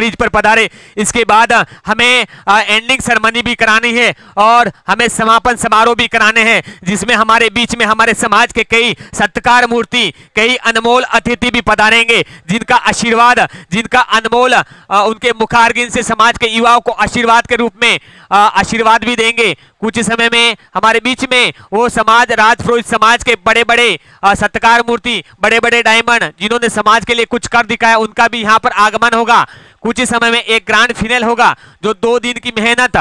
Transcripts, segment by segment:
Crease पर पधारे। इसके बाद हमें एंडिंग सेरेमनी भी करानी है और हमें समापन समारोह भी कराने हैं, जिसमें हमारे बीच में हमारे समाज के कई सत्कार मूर्ति, कई अनमोल अतिथि भी पधारेंगे, जिनका आशीर्वाद, जिनका अनमोल उनके मुखारगिन से समाज के युवाओं को आशीर्वाद के रूप में आशीर्वाद भी देंगे। कुछ समय में हमारे बीच में वो समाज, राजपुरोहित समाज के बड़े बड़े सत्कार मूर्ति, बड़े बड़े डायमंड, जिन्होंने समाज के लिए कुछ कर दिखाया, उनका भी यहाँ पर आगमन होगा। कुछ ही समय में एक ग्रैंड फिनल होगा, जो 2 दिन की मेहनत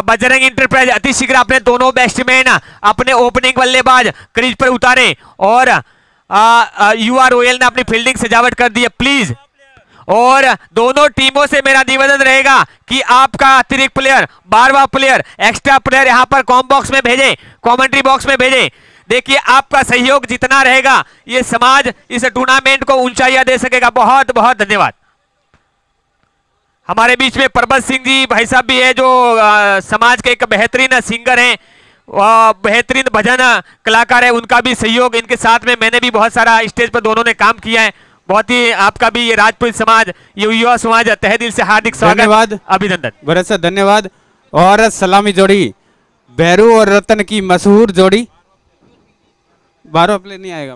बजरंग इंटरप्राइज अति शीघ्र अपने दोनों बैट्समैन, अपने ओपनिंग बल्लेबाज क्रीज पर उतारे और युवा रॉयल ने अपनी फील्डिंग सजावट कर दी है प्लीज। और दोनों टीमों से मेरा निवेदन रहेगा कि आपका अतिरिक्त प्लेयर, 12वां प्लेयर, एक्स्ट्रा प्लेयर यहां पर कॉम बॉक्स में भेजें, कमेंट्री बॉक्स में भेजें। देखिए, आपका सहयोग जितना रहेगा, ये समाज इस टूर्नामेंट को ऊंचाइयां दे सकेगा। बहुत बहुत धन्यवाद। हमारे बीच में परबत सिंह जी भाई साहब भी है, जो समाज के एक बेहतरीन सिंगर हैं, बेहतरीन भजन कलाकार है। उनका भी सहयोग, इनके साथ में मैंने भी बहुत सारा स्टेज पर दोनों ने काम किया है। बहुत ही आपका भी ये राजपूत समाज, ये युवा समाज तहे दिल से हार्दिक स्वागत, अभिनंदन। बहुत सा धन्यवाद। और सलामी जोड़ी भैरू और रतन की मशहूर जोड़ी, 12 प्ले नहीं आएगा।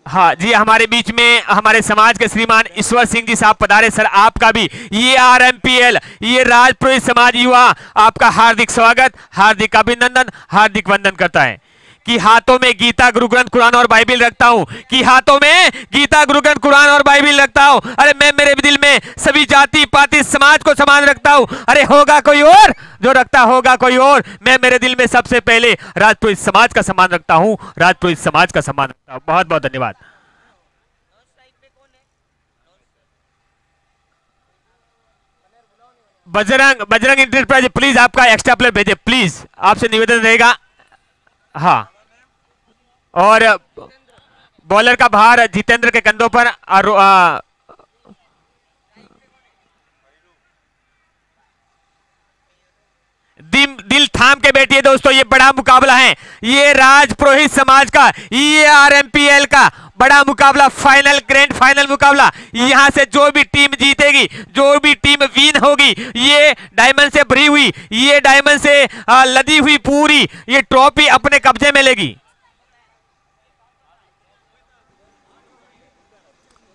हाँ जी, हमारे बीच में हमारे समाज के श्रीमान ईश्वर सिंह जी साहब पधारे। सर, आपका भी ये RMPL, ये राजपुरोहित समाज युवा, आपका हार्दिक स्वागत, हार्दिक अभिनंदन, हार्दिक वंदन करता है। कि हाथों में गीता, गुरु ग्रंथ, कुरान और बाइबिल रखता हूं, कि हाथों में गीता, गुरु ग्रंथ, कुरान और बाइबिल रखता हूं। अरे मैं मेरे दिल में सभी जाति पाति समाज को समान रखता हूं। अरे होगा कोई और जो रखता होगा कोई और, मैं मेरे दिल में सबसे पहले राजपुरोहित समाज का सम्मान रखता हूं, राजपुरोहित समाज का सम्मान रखता हूं। बहुत बहुत धन्यवाद। बजरंग इंटरप्राइज प्लीज आपका एक्स्ट्रा प्लेयर भेजे प्लीज, आपसे निवेदन रहेगा। हाँ, और बॉलर का भार जितेंद्र के कंधों पर। दिल थाम के बैठिए दोस्तों, ये बड़ा मुकाबला है, ये राजपुरोहित समाज का, ये RMPL का बड़ा मुकाबला, फाइनल, ग्रैंड फाइनल मुकाबला। यहां से जो भी टीम जीतेगी, जो भी टीम विन होगी, ये डायमंड से भरी हुई, ये डायमंड से लदी हुई पूरी ये ट्रॉफी अपने कब्जे में लेगी।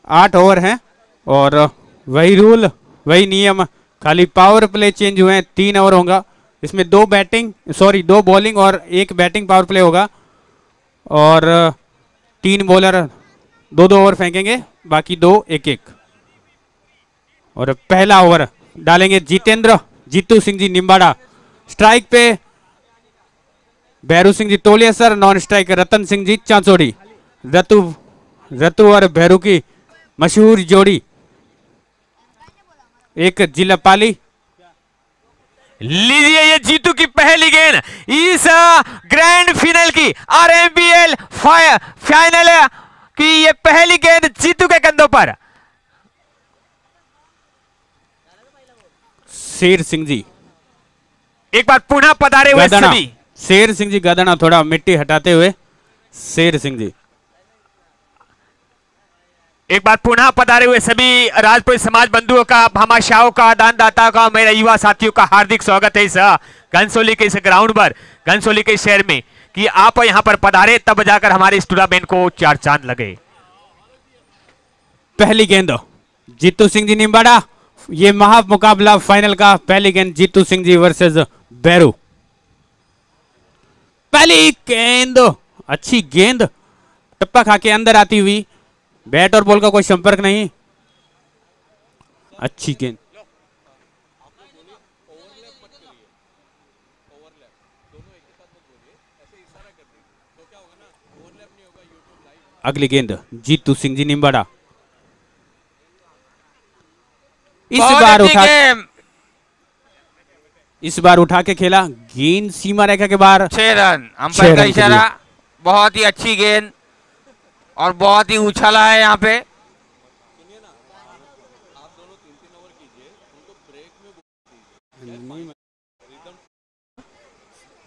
8 ओवर हैं और वही रूल, वही नियम, खाली पावर प्ले चेंज हुए हैं। 3 ओवर होगा, इसमें 2 बॉलिंग और 1 बैटिंग पावर प्ले होगा। और 3 बॉलर 2-2 ओवर फेंकेंगे, बाकी 2 1-1। और पहला ओवर डालेंगे जितेंद्र जीतू सिंह जी निम्बाड़ा। स्ट्राइक पे भैरू सिंह जी तोलिया sir, non strike Ratan Singh ji चांचोड़ी। रतु और भैरू की मशहूर जोड़ी। एक जिला पाली। लीजिए, ये जीतू की पहली गेंद इस ग्रैंड फिनल की, RMPL फाइनल की ये पहली गेंद जीतू के कंधों पर। शेर सिंह जी एक बार पुनः पधारे हुए सभी। शेर सिंह जी गदना, थोड़ा मिट्टी हटाते हुए शेर सिंह जी। एक बार पुनः पधारे हुए सभी राजपुरोहित समाज बंधुओं का, भामाशाहों का, दानदाता का, मेरे युवा साथियों का हार्दिक स्वागत है इस घनसोली के इस ग्राउंड पर, घनसोली के शहर में, कि आप यहां पर पधारे, तब जाकर हमारे इस टूर्नामेंट को 4 चांद लगे। पहली गेंद जीतू सिंह जी निम्बाड़ा, ये महा मुकाबला फाइनल का। पहली गेंद जीतू सिंह जी वर्सेस भैरू। पहली गेंद, अच्छी गेंद, टप्पा खा के अंदर आती हुई, बैट और बॉल का कोई संपर्क नहीं, अच्छी गेंद। अगली गेंद जीतू सिंह जी निम्बाड़ा। इस बार उठा के खेला, गेंद सीमा रेखा के बाहर। 6 रन, अंपायर का इशारा। बहुत ही अच्छी गेंद और बहुत ही उछला है यहाँ पे।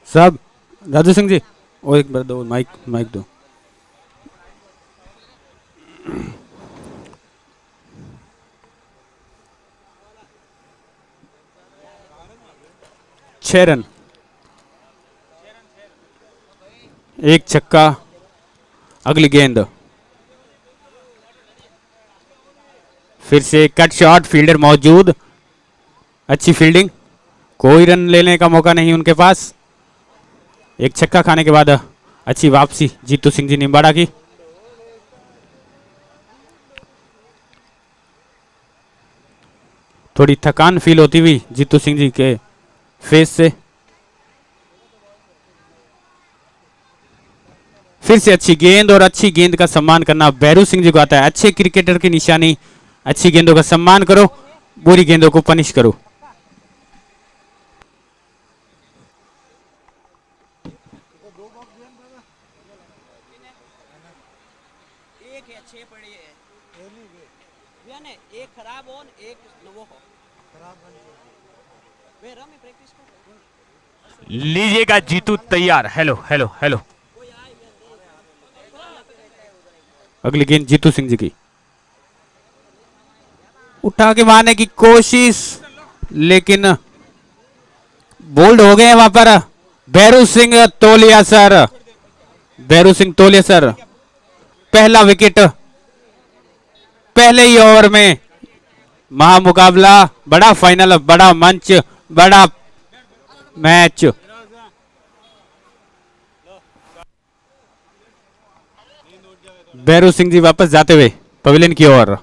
सब राजू सिंह जी, और एक बार दो माइक दो। 6 रन, एक छक्का। अगली गेंद, फिर से कट शॉट, फील्डर मौजूद, अच्छी फील्डिंग, कोई रन लेने का मौका नहीं उनके पास। एक छक्का खाने के बाद अच्छी वापसी जीतू सिंह जी निम्बाड़ा की। थोड़ी थकान फील होती हुई जीतू सिंह जी के फेस से। फिर से अच्छी गेंद, और अच्छी गेंद का सम्मान करना बैरू सिंह जी को आता है। अच्छे क्रिकेटर की निशानी, अच्छी गेंदों का सम्मान करो, बुरी गेंदों को पनिश करो। एक खराब हो एक नवो हो वे रमी प्रैक्टिस को लीजिएगा जीतू तैयार। Hello hello hello. अगली गेंद जीतू सिंह जी की, उठा के मारने की कोशिश, लेकिन बोल्ड हो गए हैं वहां पर बैरू सिंह तोलिया सर। बैरू सिंह तोलिया सर, पहला विकेट पहले ही ओवर में। महामुकाबला, बड़ा फाइनल, बड़ा मंच, बड़ा मैच। बैरू सिंह जी वापस जाते हुए पवेलियन की ओर।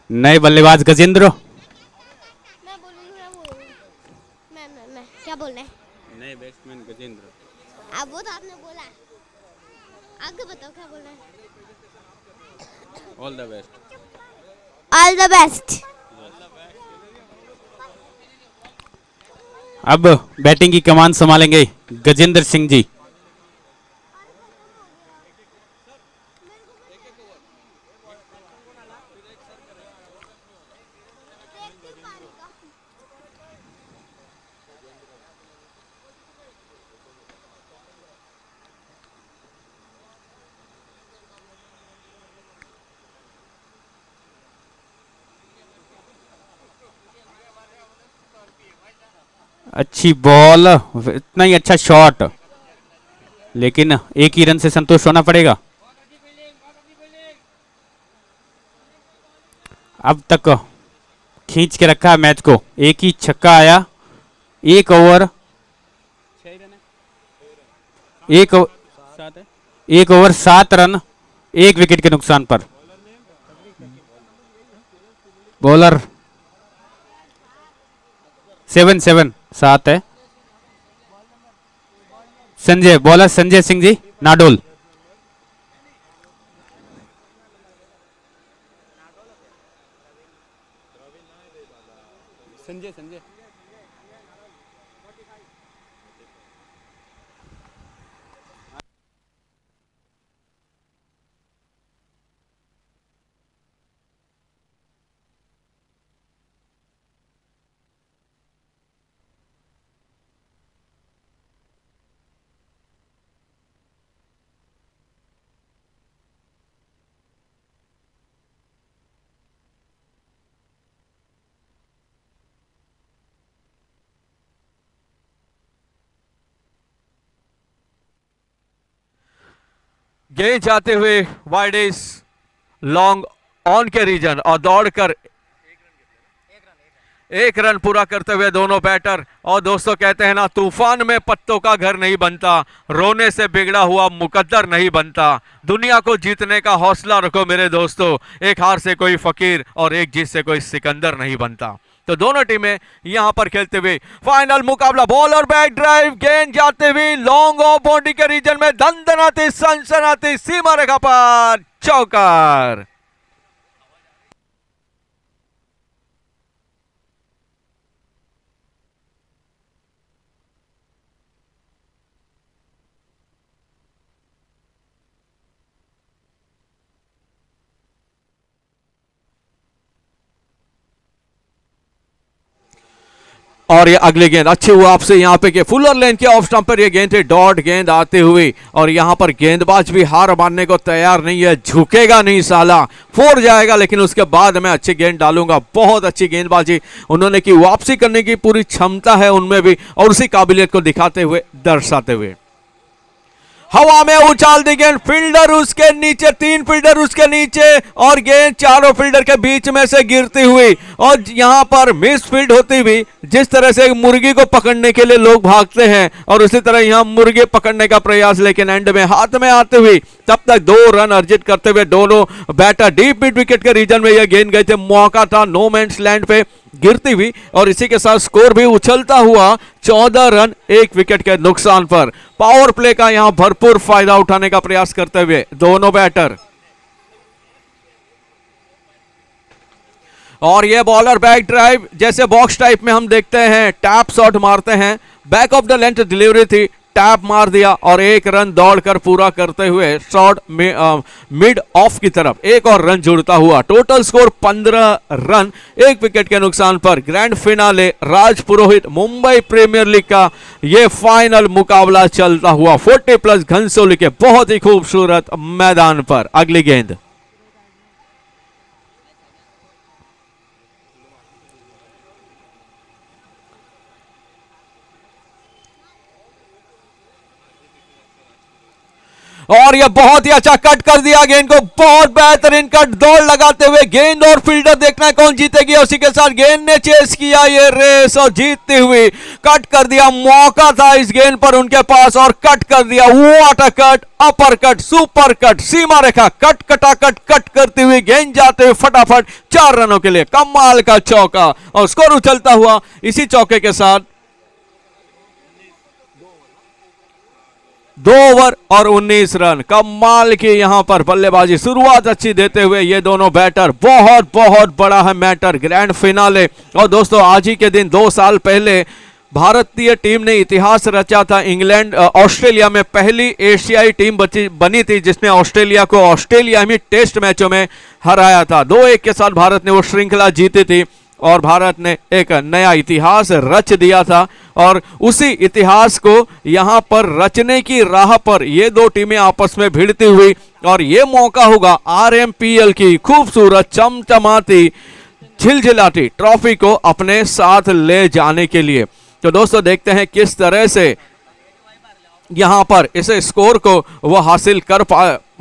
नए बल्लेबाज गजेंद्र। मैं बोलूंगी मैं क्या बोलना है? नए बैट्समैन गजेंद्र। अब वो तो आपने बोला, आगे बताओ क्या बोलना है? All the best. All the best. अब बैटिंग की कमान संभालेंगे गजेंद्र सिंह जी। अच्छी बॉल, इतना ही अच्छा शॉट, लेकिन एक ही रन से संतुष्ट होना पड़ेगा। अब तक खींच के रखा है मैच को, एक ही छक्का आया, एक ओवर, एक ओवर 7 रन, एक विकेट के नुकसान पर। बॉलर 7 है। संजय, बॉलर संजय सिंह जी नाडोल। संजय गेंद जाते हुए वाइडेस लॉन्ग ऑन के रीजन और दौड़कर एक रन पूरा करते हुए दोनों बैटर। और दोस्तों कहते हैं ना, तूफान में पत्तों का घर नहीं बनता, रोने से बिगड़ा हुआ मुकद्दर नहीं बनता। दुनिया को जीतने का हौसला रखो मेरे दोस्तों, एक हार से कोई फकीर और एक जीत से कोई सिकंदर नहीं बनता। तो दोनों टीमें यहां पर खेलते हुए फाइनल मुकाबला, बॉल और बैक ड्राइव, गेंद जाते हुए लॉन्ग ऑफ बाउंड्री के रीजन में दंदनाती सनसनाती सीमा रेखा पर चौकार। और ये अगली गेंद अच्छी हुआ आपसे यहाँ पे कि फुलर लेन के ऑफ स्टंप पर ये गेंद थी, डॉट गेंद आते हुए, और यहाँ पर गेंदबाज भी हार मानने को तैयार नहीं है, झुकेगा नहीं साला, 4 जाएगा लेकिन उसके बाद मैं अच्छी गेंद डालूंगा। बहुत अच्छी गेंदबाजी उन्होंने की, वापसी करने की पूरी क्षमता है उनमें भी, और उसी काबिलियत को दिखाते हुए, दर्शाते हुए हवा में उछाल दी गेंद, फील्डर उसके नीचे, 3 फील्डर उसके नीचे, और गेंद चारों फील्डर के बीच में से गिरती हुई, और यहां पर मिस फील्ड होती हुई, जिस तरह से मुर्गी को पकड़ने के लिए लोग भागते हैं, और उसी तरह यहां मुर्गे पकड़ने का प्रयास, लेकिन एंड में हाथ में आते हुए तब तक 2 रन अर्जित करते हुए दोनों बैटर डीप मिड विकेट के रीजन में यह गेंद गए थे, मौका था नो मैंस लैंड पे गिरती हुई, और इसी के साथ स्कोर भी उछलता हुआ 14 रन 1 विकेट के नुकसान पर। पावर प्ले का यहां भरपूर फायदा उठाने का प्रयास करते हुए दोनों बैटर, और ये बॉलर बैक ड्राइव जैसे बॉक्स टाइप में हम देखते हैं, टैप शॉट मारते हैं, back of the length delivery थी, टैप मार दिया और 1 रन दौड़कर पूरा करते हुए शॉट मिड ऑफ की तरफ 1 और रन जुड़ता हुआ। टोटल स्कोर 15 रन 1 विकेट के नुकसान पर। Grand finale Raj Purohit Mumbai premiere league का ये फाइनल मुकाबला चलता हुआ 40+ घनसोली के बहुत ही खूबसूरत मैदान पर। अगली गेंद और यह बहुत ही अच्छा कट कर दिया गेंद को, बहुत बेहतरीन कट, दौड़ लगाते हुए गेंद और फील्डर देखना है कौन जीतेगी। उसी के साथ गेंद ने चेस किया ये रेस और जीतती हुई कट कर दिया, मौका था इस गेंद पर उनके पास और कट कर दिया। What a cut, upper cut, super cut, Seema Rekha cut, कटा कट करती हुई गेंद जाते हुए फटाफट 4 रनों के लिए कमाल का चौका, और स्कोर उछलता हुआ इसी चौके के साथ 2 ओवर और 19 रन। कमाल की यहां पर बल्लेबाजी, शुरुआत अच्छी देते हुए ये दोनों बैटर। बहुत बहुत बड़ा है मैटर, ग्रैंड फिनाले। और दोस्तों आज ही के दिन 2 साल पहले भारतीय टीम ने इतिहास रचा था। इंग्लैंड ऑस्ट्रेलिया में पहली एशियाई टीम बनी थी जिसने ऑस्ट्रेलिया को ऑस्ट्रेलिया में टेस्ट मैचों में हराया था। 2-1 के साथ भारत ने वो श्रृंखला जीती थी और भारत ने एक नया इतिहास रच दिया था। और उसी इतिहास को यहां पर रचने की राह पर ये 2 टीमें आपस में भिड़ती हुई, और ये मौका होगा RMPL की खूबसूरत चमचमाती झिलझिलाती ट्रॉफी को अपने साथ ले जाने के लिए। तो दोस्तों देखते हैं किस तरह से यहां पर इस स्कोर को वो हासिल कर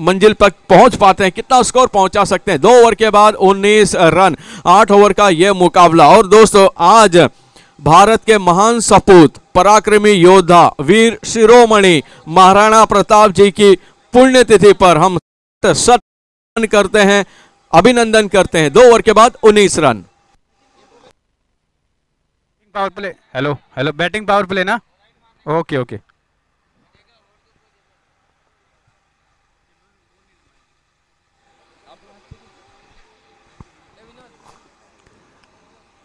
मंजिल पर पहुंच पाते हैं, कितना स्कोर पहुंचा सकते हैं। 2 ओवर के बाद 19 रन, 8 ओवर का यह मुकाबला। और दोस्तों आज भारत के महान सपूत, पराक्रमी योद्धा, वीर शिरोमणि महाराणा प्रताप जी की पुण्यतिथि पर हम सत्कार करते हैं, अभिनंदन करते हैं। 2 ओवर के बाद 19 run. Power play, hello hello, batting power play ना, ओके ओके।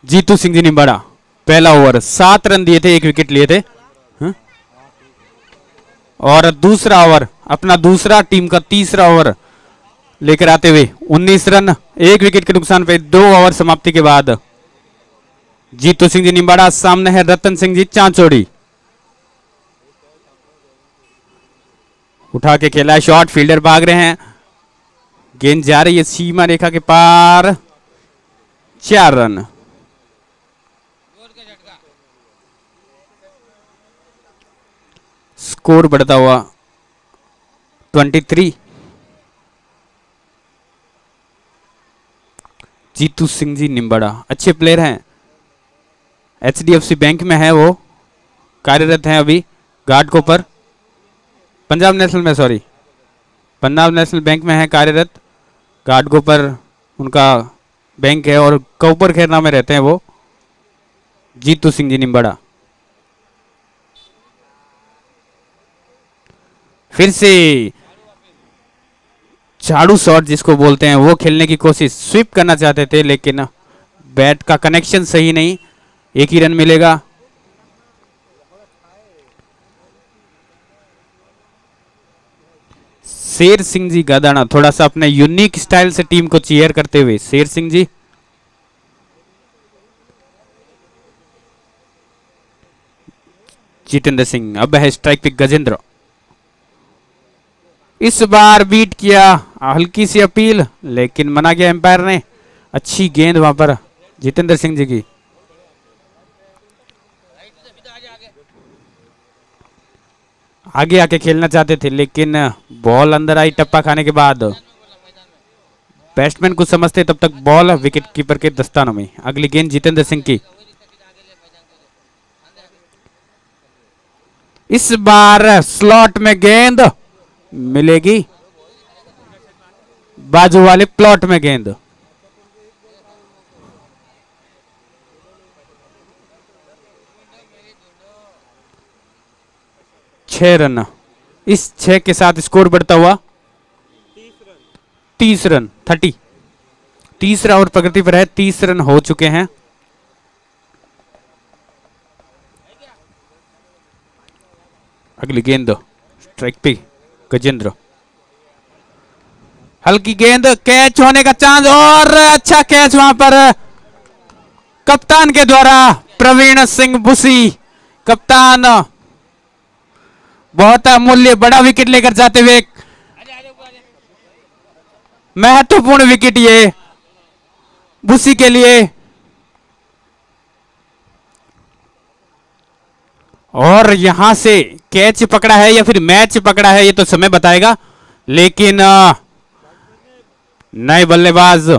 जीतू सिंह जी निम्बाड़ा, पहला ओवर 7 रन दिए थे, 1 विकेट लिए थे। और दूसरा ओवर, अपना दूसरा टीम का तीसरा ओवर लेकर आते हुए 19 रन 1 विकेट के नुकसान पे 2 ओवर समाप्ति के बाद जीतू सिंह जी निम्बाड़ा, सामने है रतन सिंह जी चांचोड़ी। उठा के खेला है शॉट, फील्डर भाग रहे हैं, गेंद जा रही है सीमा रेखा के पार, 4 रन। स्कोर बढ़ता हुआ 23। जीतू सिंह जी निम्बाड़ा अच्छे प्लेयर हैं, HDFC बैंक में है, वो कार्यरत हैं अभी घाटकोपर, पंजाब नेशनल बैंक में है कार्यरत, घाटकोपर उनका बैंक है, और कोपर खेरना में रहते हैं वो जीतू सिंह जी निम्बाड़ा। फिर से झाड़ू शॉट जिसको बोलते हैं वो खेलने की कोशिश, स्वीप करना चाहते थे लेकिन बैट का कनेक्शन सही नहीं, 1 ही रन मिलेगा। शेर सिंह जी गादाना थोड़ा सा अपने यूनिक स्टाइल से टीम को चीयर करते हुए, शेर सिंह जी जितेंद्र सिंह। अब है स्ट्राइक पे गजेंद्र। इस बार बीट किया, हल्की सी अपील लेकिन मना किया एम्पायर ने। अच्छी गेंद वहां पर जितेंद्र सिंह जी की। आगे आके खेलना चाहते थे लेकिन बॉल अंदर आई टप्पा खाने के बाद। बैट्समैन कुछ समझते तब तक बॉल विकेट कीपर के दस्तानों में। अगली गेंद जितेंद्र सिंह की। इस बार स्लॉट में गेंद मिलेगी, बाजू वाले प्लॉट में गेंद। छह रन। इस 6 के साथ स्कोर बढ़ता हुआ 30 रन 30। तीसरा ओवर प्रगति पर है, 30 रन हो चुके हैं। अगली गेंद स्ट्राइक पे गजेंद्र। हल्की गेंद, कैच होने का चांस और अच्छा कैच वहां पर कप्तान के द्वारा। प्रवीण सिंह बुसी कप्तान बहुत अमूल्य बड़ा विकेट लेकर जाते हुए। महत्वपूर्ण विकेट ये बुसी के लिए। और यहां से कैच पकड़ा है या फिर मैच पकड़ा है ये तो समय बताएगा, लेकिन नए बल्लेबाज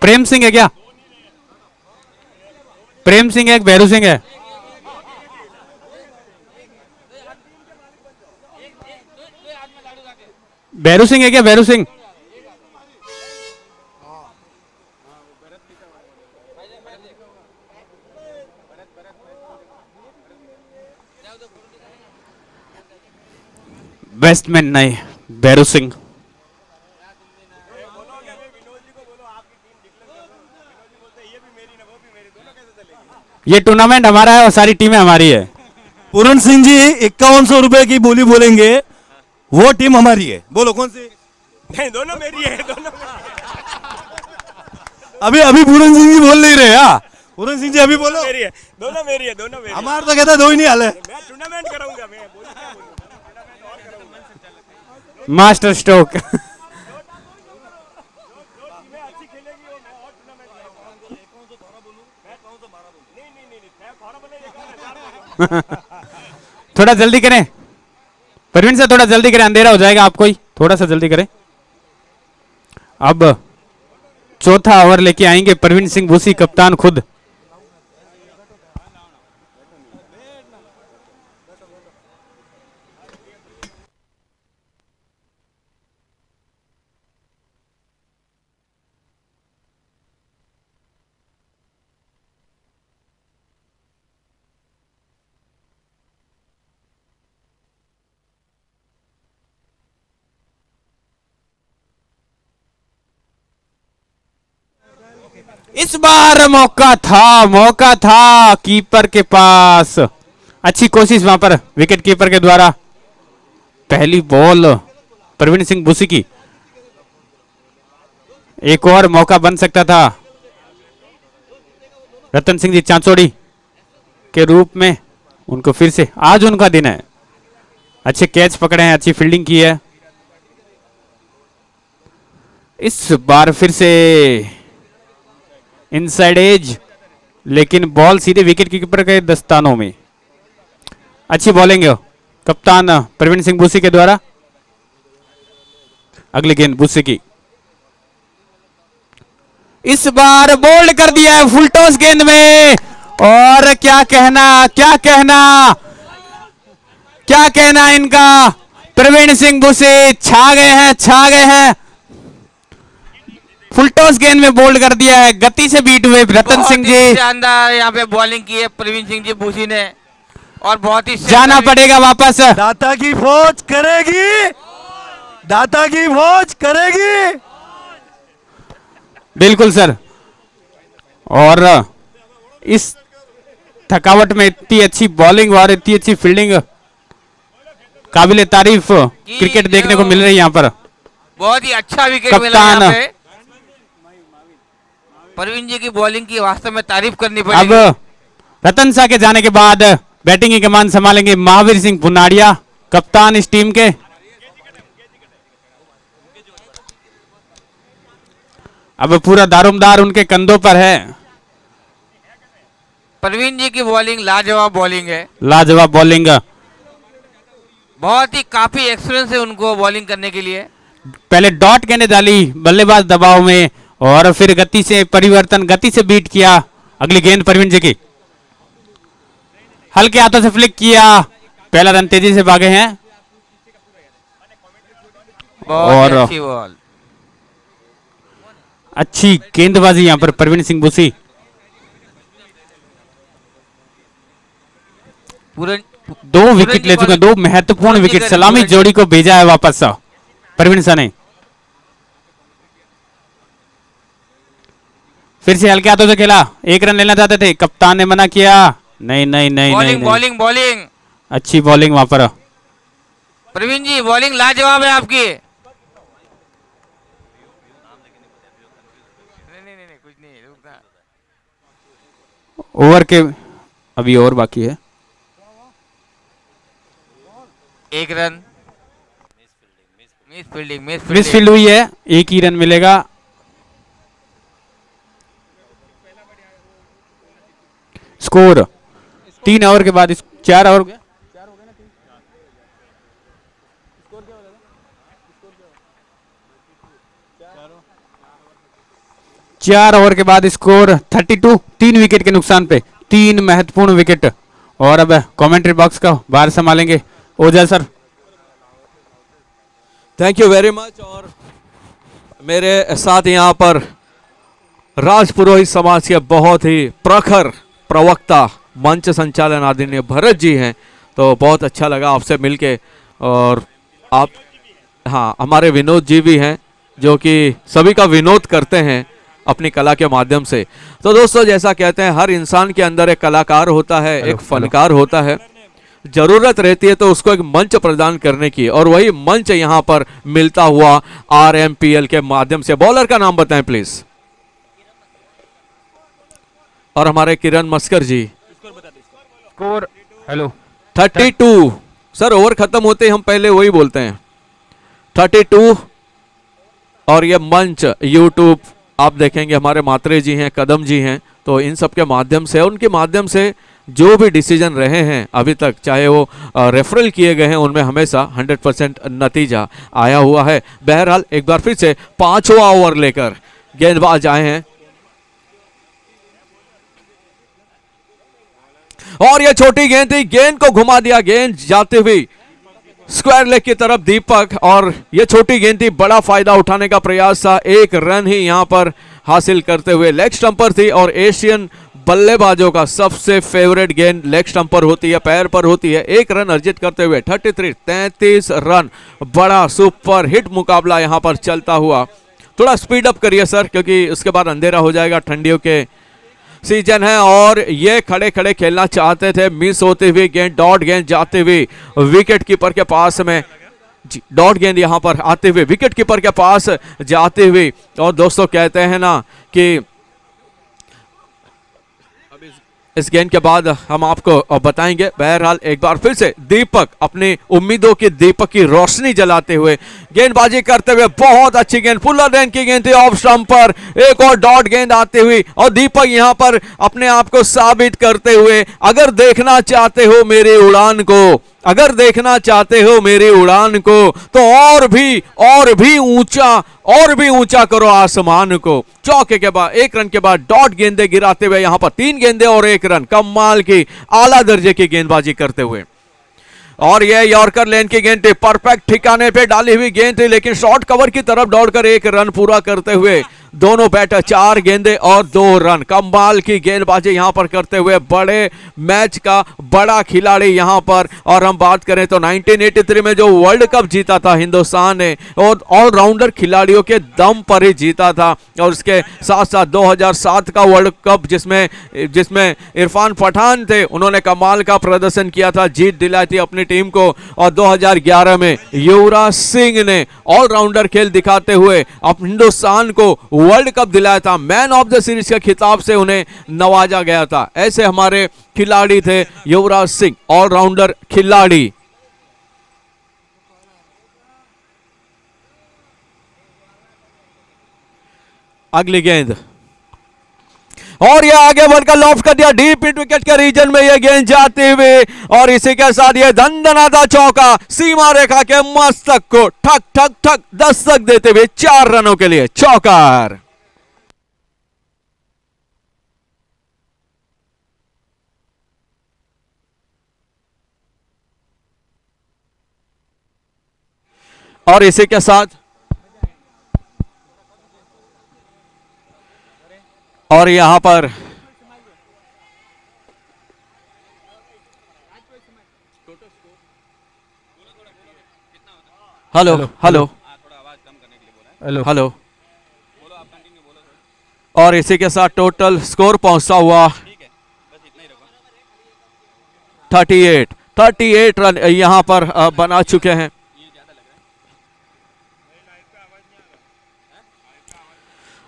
प्रेम सिंह है क्या? प्रेम सिंह है, भैरू सिंह है? भैरू सिंह है क्या? भैरू सिंह बैट्समैन नहीं, भैरू सिंह। ये टूर्नामेंट हमारा है और सारी टीमें हमारी है। पूरन सिंह जी 5100 रुपए की बोली बोलेंगे, वो टीम हमारी है। बोलो कौन सी? नहीं, दोनों मेरी है, दोनों अभी अभी पूरन सिंह जी बोल नहीं रहे। हाँ, पूरन सिंह जी अभी बोलो। मेरी है, दोनों मेरी है, दोनों मेरी। हमारा तो कहता दो ही नहीं हाल है। मैं टूर्नामेंट कराऊंगा, मैं मास्टर स्ट्रोक। थोड़ा जल्दी करें परवीन से, थोड़ा जल्दी करें, अंधेरा हो जाएगा आपको ही। थोड़ा सा जल्दी करें। अब चौथा ओवर लेके आएंगे परवीन सिंह भूसी कप्तान खुद। इस बार मौका था कीपर के पास। अच्छी कोशिश वहां पर विकेट कीपर के द्वारा। पहली बॉल प्रवीण सिंह भूसी की। एक और मौका बन सकता था रतन सिंह जी चांचोड़ी के रूप में। उनको फिर से आज उनका दिन है। अच्छे कैच पकड़े हैं, अच्छी फील्डिंग की है। इस बार फिर से इनसाइड एज, लेकिन बॉल सीधे विकेट कीपर के दस्तानों में। अच्छी बॉलिंग है कप्तान प्रवीण सिंह भूसी के द्वारा। अगली गेंद भूसी की। इस बार बोल्ड कर दिया है फुल टॉस गेंद में। और क्या कहना इनका। प्रवीण सिंह भूसी छा गए हैं। फुल टॉस गेंद में बोल्ड कर दिया है। गति से बीट हुए रतन सिंह जी। शानदार यहाँ पे बॉलिंग की है प्रवीण सिंह जी भूसी ने, और बहुत ही जाना पड़ेगा वापस। दाता की फौज करेगी, दाता की फौज करेगी। बिल्कुल सर। और इस थकावट में इतनी अच्छी बॉलिंग और इतनी अच्छी फील्डिंग, काबिले तारीफ क्रिकेट देखने को मिल रही है यहाँ पर। बहुत ही अच्छा विकेट मिला यहाँ पे। परवीन जी की बॉलिंग की वास्तव में तारीफ करनी अब पड़ेगी। रतन शाह के जाने के बाद बैटिंग की कमान संभालेंगे महावीर सिंह पुनाड़िया, कप्तान इस टीम के। अब पूरा दारोमदार उनके कंधों पर है। परवीन जी की बॉलिंग लाजवाब बॉलिंग है, लाजवाब बॉलिंग। बहुत ही काफी एक्सपीरियंस है उनको बॉलिंग करने के लिए। पहले डॉट गेंद डाली बल्लेबाज दबाव में और फिर गति से परिवर्तन, गति से बीट किया। अगली गेंद परवीन जी की, हल्के हाथों से फ्लिक किया, पहला रन तेजी से भागे हैं। बहुत ही अच्छी बॉल, अच्छी गेंदबाजी यहां पर परवीन सिंह बुसी। पूरे 2 विकेट ले चुके हैं, 2 महत्वपूर्ण विकेट। सलामी जोड़ी को भेजा है वापस परवीन शाह ने। फिर से हल्के हाथों से खेला, 1 रन लेना चाहते थे, कप्तान ने मना किया। नहीं नहीं नहीं बॉलिंग नहीं, बॉलिंग बॉलिंग, अच्छी बॉलिंग वहां पर। प्रवीण जी बॉलिंग लाजवाब है आपकी। नहीं कुछ नहीं, रुकना। ओवर के अभी और बाकी है। 1 रन, मिस फील्ड हुई है, 1 ही रन मिलेगा। स्कोर 3 ओवर के बाद 4 ओवर 4 ओवर के बाद स्कोर 32, 3 विकेट के नुकसान पे, 3 महत्वपूर्ण विकेट। और अब कमेंट्री बॉक्स का बाहर संभालेंगे Ojha sir. Thank you very much. और मेरे साथ यहाँ पर राजपुरोहित समाज के बहुत ही प्रखर प्रवक्ता, मंच संचालन आदरणीय भरत जी हैं, तो बहुत अच्छा लगा आपसे मिलके। और आप, हाँ, हमारे विनोद जी भी हैं जो कि सभी का विनोद करते हैं अपनी कला के माध्यम से। तो दोस्तों, जैसा कहते हैं हर इंसान के अंदर एक कलाकार होता है, एक फनकार होता है, जरूरत रहती है तो उसको एक मंच प्रदान करने की, और वही मंच यहाँ पर मिलता हुआ RMPL के माध्यम से। बॉलर का नाम बताएं प्लीज। और हमारे Kiran Maskar ji. Score hello 32। Sir over खत्म होते ही हम पहले वही बोलते हैं 32। और ये मंच यूट्यूब आप देखेंगे, हमारे मात्रे जी हैं, कदम जी हैं, तो इन सब के माध्यम से, उनके माध्यम से जो भी डिसीजन रहे हैं अभी तक, चाहे वो रेफरल किए गए हैं, उनमें हमेशा 100% नतीजा आया हुआ है। बहरहाल एक बार फिर से 5वां ओवर लेकर गेंदबाज आए हैं, और ये छोटी गेंद थी, गेंद को घुमा दिया, गेंद जाते हुए स्क्वायर लेग की तरफ दीपक, और ये छोटी गेंद थी, बड़ा फायदा उठाने का प्रयास था। 1 रन ही यहां पर हासिल करते हुए। लेग स्टंपर थी, और एशियन बल्लेबाजों का सबसे फेवरेट गेंद लेग स्टंपर होती है, पैर पर होती है। 1 रन अर्जित करते हुए 33 रन, बड़ा सुपर हिट मुकाबला यहां पर चलता हुआ। थोड़ा स्पीड अप करिए सर, क्योंकि उसके बाद अंधेरा हो जाएगा, ठंडियों के सीजन है। और ये खड़े खड़े खेलना चाहते थे, मिस होती हुई गेंद, डॉट गेंद जाते हुए विकेट कीपर के पास में, डॉट गेंद यहां पर आते हुए विकेट कीपर के पास जाते हुए। और दोस्तों कहते हैं ना कि इस गेंद के बाद हम आपको बताएंगे। बहरहाल एक बार फिर से दीपक अपनी उम्मीदों की दीपक की रोशनी जलाते हुए गेंदबाजी करते हुए, बहुत अच्छी गेंद, फुलर लेंथ की गेंद थी, ऑफ स्टंप पर एक और डॉट गेंद आती हुई, और दीपक यहां पर अपने आप को साबित करते हुए, अगर देखना चाहते हो मेरी उड़ान को, अगर देखना चाहते हो मेरी उड़ान को, तो और भी ऊंचा करो आसमान को। चौके के बाद 1 रन के बाद डॉट गेंदे गिराते हुए यहां पर 3 गेंदे और 1 रन, कमाल की आला दर्जे की गेंदबाजी करते हुए। और यह यॉर्कर लेन की गेंद थी, परफेक्ट ठिकाने पे डाली हुई गेंद थी, लेकिन शॉर्ट कवर की तरफ दौड़कर 1 रन पूरा करते हुए दोनों बैटर 4 गेंदे और 2 रन। कमाल की गेंदबाजी यहां पर करते हुए बड़े मैच का बड़ा खिलाड़ी यहां पर। और हम बात करें तो 1983 में जो वर्ल्ड कप जीता था हिंदुस्तान ने, और ऑलराउंडर खिलाड़ियों के दम पर ही जीता था। और उसके साथ साथ 2007 का वर्ल्ड कप जिसमें इरफान पठान थे, उन्होंने कमाल का प्रदर्शन किया था, जीत दिलाई थी अपनी टीम को। और 2011 में युवराज सिंह ने ऑलराउंडर खेल दिखाते हुए अब हिंदुस्तान को वर्ल्ड कप दिलाया था, मैन ऑफ द सीरीज के खिताब से उन्हें नवाजा गया था। ऐसे हमारे खिलाड़ी थे युवराज सिंह, ऑलराउंडर खिलाड़ी। अगली गेंद और ये आगे बढ़कर लॉफ्ट कर दिया डीप मिड विकेट के रीजन में ये गेंद जाती हुई, और इसी के साथ ये दंदनाता चौका सीमा रेखा के मस्तक को ठक ठक ठक दस्तक देते हुए 4 रनों के लिए चौकार। और इसी के साथ और यहां पर हेलो हेलो हेलो हेलो, और इसी के साथ टोटल स्कोर पहुंचता हुआ 38 रन यहां पर बना चुके हैं।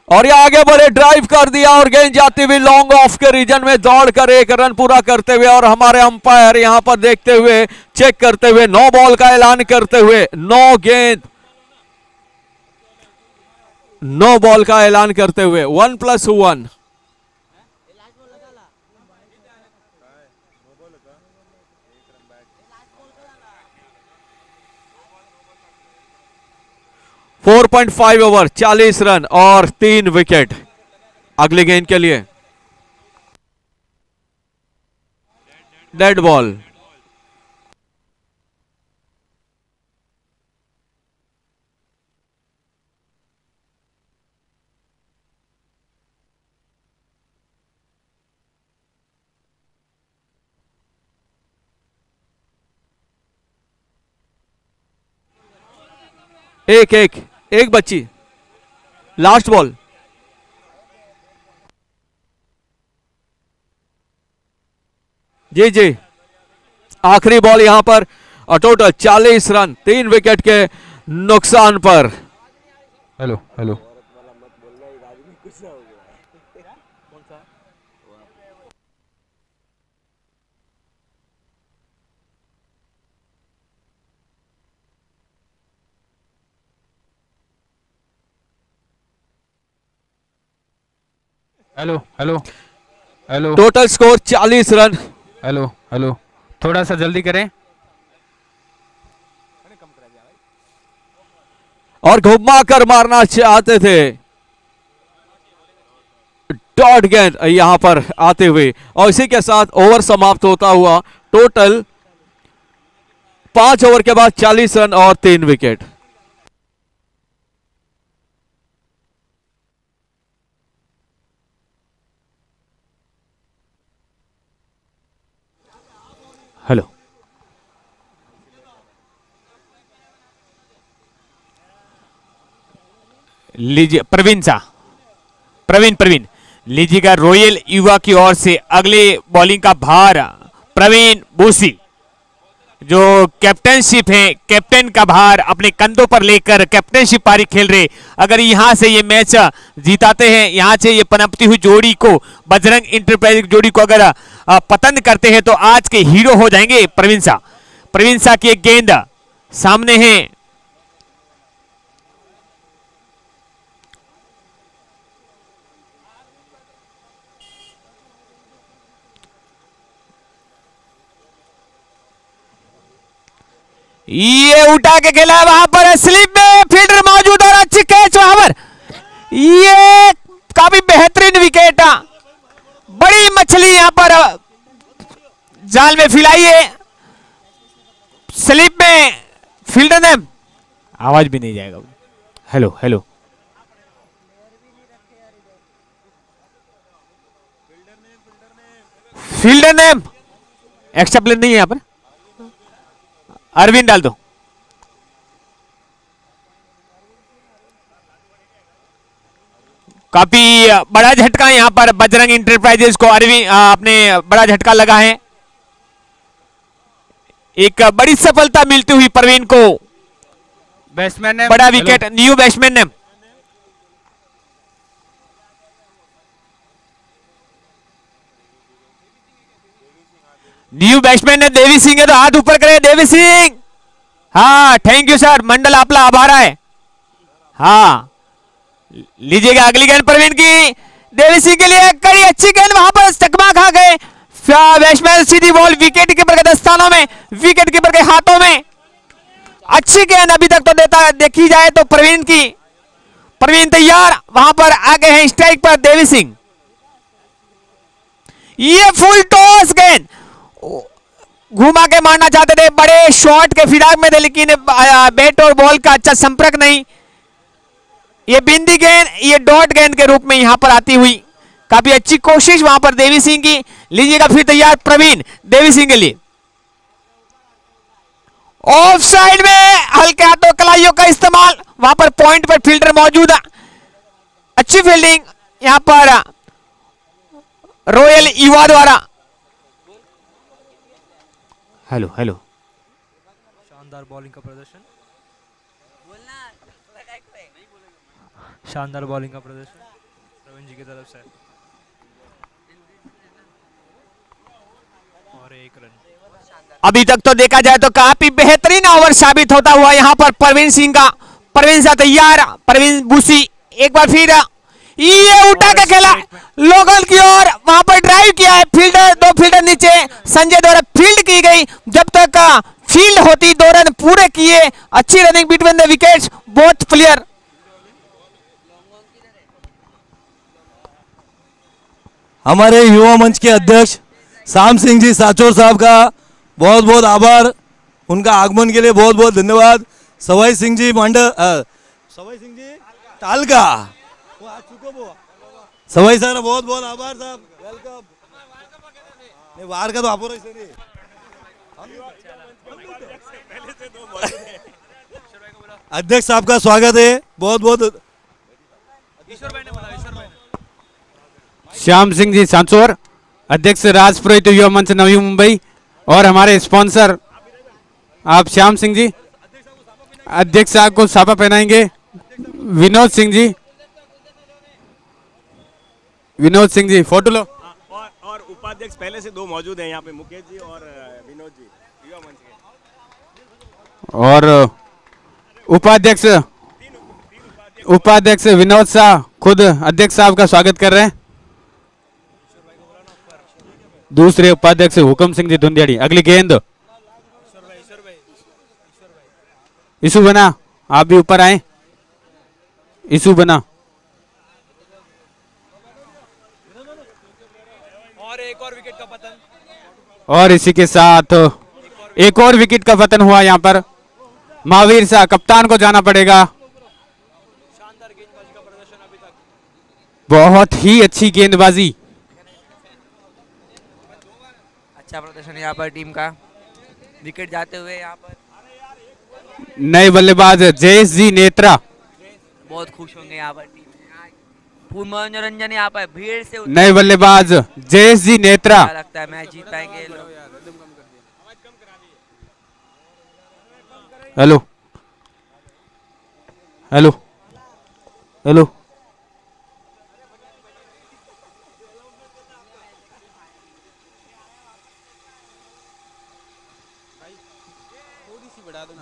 और ये आगे बढ़े, ड्राइव कर दिया और गेंद जाती हुई लॉन्ग ऑफ के रीजन में दौड़कर 1 रन पूरा करते हुए, और हमारे अंपायर यहां पर देखते हुए, चेक करते हुए, 9 बॉल का ऐलान करते हुए, 9 गेंद 9 बॉल का ऐलान करते हुए 1+1। फोर 4.5 ओवर 40 रन और 3 विकेट। अगली गेंद के लिए डेड बॉल। एक बच्ची, लास्ट बॉल। जी जी, आखिरी बॉल यहां पर, टोटल 40 रन 3 विकेट के नुकसान पर। Hello hello, hello hello hello, total score 40 run. Hello hello, थोड़ा सा जल्दी करें। और घुमा कर मारना चाहते थे, डॉट गेंद यहां पर आते हुए, और इसी के साथ ओवर समाप्त होता हुआ। टोटल 5 ओवर के बाद 40 रन और 3 विकेट। हेलो, लीजिए प्रवीण लीजिएगा रॉयल युवा की ओर से अगले बॉलिंग का भार। प्रवीण बोसी जो कैप्टनशिप है, कैप्टन का भार अपने कंधों पर लेकर कैप्टनशिप पारी खेल रहे। अगर यहां से ये मैच जीताते हैं, यहां से ये पनपती हुई जोड़ी को, बजरंग इंटरप्राइज जोड़ी को अगर पतन करते हैं तो आज के हीरो हो जाएंगे प्रवीण शाह की एक गेंद सामने है। ये उठा के खेला, वहां पर स्लिप में फील्डर मौजूद और अच्छी कैच वहां पर। ये काफी बेहतरीन विकेट, बड़ी मछली यहां पर जाल में फिलाई है। स्लिप में फील्डर ने, आवाज भी नहीं जाएगा। हेलो हेलो, फील्डर ने एक्स्ट्रा प्लेयर नहीं है यहां पर। अरविंद डाल दो। काफी बड़ा झटका यहां पर बजरंग इंटरप्राइजेस को, अरविंद अपने बड़ा झटका लगा है। एक बड़ी सफलता मिलती हुई प्रवीण को, बैट्समैन ने बड़ा विकेट, न्यू बैट्समैन ने। न्यू बैट्समैन है देवी सिंह है, तो हाथ ऊपर करे देवी सिंह। हाँ थैंक यू सर, मंडल आपला आभार है। हाँ लीजिएगा अगली गेंद प्रवीण की, देवी सिंह के लिए कड़ी अच्छी गेंद, वहां पर चकमा खा गए बैट्समैन, सीधी बॉल विकेट कीपर के दस्तानों में, विकेट कीपर के हाथों में। अच्छी गेंद अभी तक तो देखी जाए तो प्रवीण की, प्रवीण तैयार, वहां पर आगे हैं स्ट्राइक पर देवी सिंह। ये फुल टॉस गेंद घुमा के मारना चाहते थे, बड़े शॉट के फिराक में थे, लेकिन बैट और बॉल का अच्छा संपर्क नहीं। ये बिंदी गेंद, ये डॉट गेंद के रूप में यहां पर आती हुई, काफी अच्छी कोशिश वहां पर देवी सिंह की। लीजिएगा फिर तैयार प्रवीण देवी सिंह के लिए। ऑफ साइड में हल्के हाथों कलाइयों का इस्तेमाल, वहां पर पॉइंट पर फील्डर मौजूद है। अच्छी फील्डिंग यहां पर रॉयल युवा द्वारा। हेलो हेलो, शानदार बॉलिंग का प्रदर्शन, शानदार बॉलिंग का प्रदर्शन प्रवीण जी की तरफ से, और 1 रन। अभी तक तो देखा जाए तो काफी बेहतरीन ओवर साबित होता हुआ यहां पर प्रवीण सिंह का। प्रवीण सा तैयार, प्रवीण बूसी एक बार फिर ये उठा के खेला लोगल की ओर, वहां पर ड्राइव किया है फील्डर, 2 फील्डर नीचे, संजय द्वारा फील्ड की गई। जब तक फील्ड होती 2 रन पूरे किए। अच्छी running between the wickets both player. हमारे युवा मंच के अध्यक्ष श्याम सिंह जी साचोर साहब का बहुत बहुत आभार, उनका आगमन के लिए बहुत बहुत धन्यवाद। सवाई सिंह जी सवाई सिंह जी तालका, वो आ चुको वो सवाई सर बहुत बहुत आभार साहब, वेलकम। नहीं वार का तो आप अध्यक्ष साहब का स्वागत है, बहुत बहुत। श्याम सिंह जी सांचौर, अध्यक्ष राज पुरोहित युवा मंच नवी मुंबई, और हमारे स्पॉन्सर आप श्याम सिंह जी, अध्यक्ष साहब को साफा पहनाएंगे विनोद सिंह जी। विनोद सिंह जी फोटो लो। और उपाध्यक्ष पहले से 2 मौजूद हैं यहाँ पे, मुकेश जी और विनोद जी युवा मंच के। और उपाध्यक्ष विनोद शाह खुद अध्यक्ष साहब का स्वागत कर रहे हैं। दूसरे उपाध्यक्ष हुकम सिंह जी धुंधियाड़ी। अगली गेंद ईशु बना, आप भी ऊपर आए। ईशु बना, और 1 और विकेट का पतन, और इसी के साथ एक और विकेट का पतन हुआ। यहां पर महावीर शाह कप्तान को जाना पड़ेगा। शानदार गेंदबाजी का प्रदर्शन अभी तक, बहुत ही अच्छी गेंदबाजी, अच्छा प्रदर्शन यहाँ पर टीम का, विकेट जाते हुए यहाँ पर नए बल्लेबाज जयेश जी नेत्रा। बहुत खुश होंगे यहाँ पर टीम, पूर्ण मनोरंजन यहाँ पर भीड़ से। नए बल्लेबाज जयेश जी नेत्रा। लगता है मैच जीत पाएंगे ये लोग। हेलो हेलो हेलो,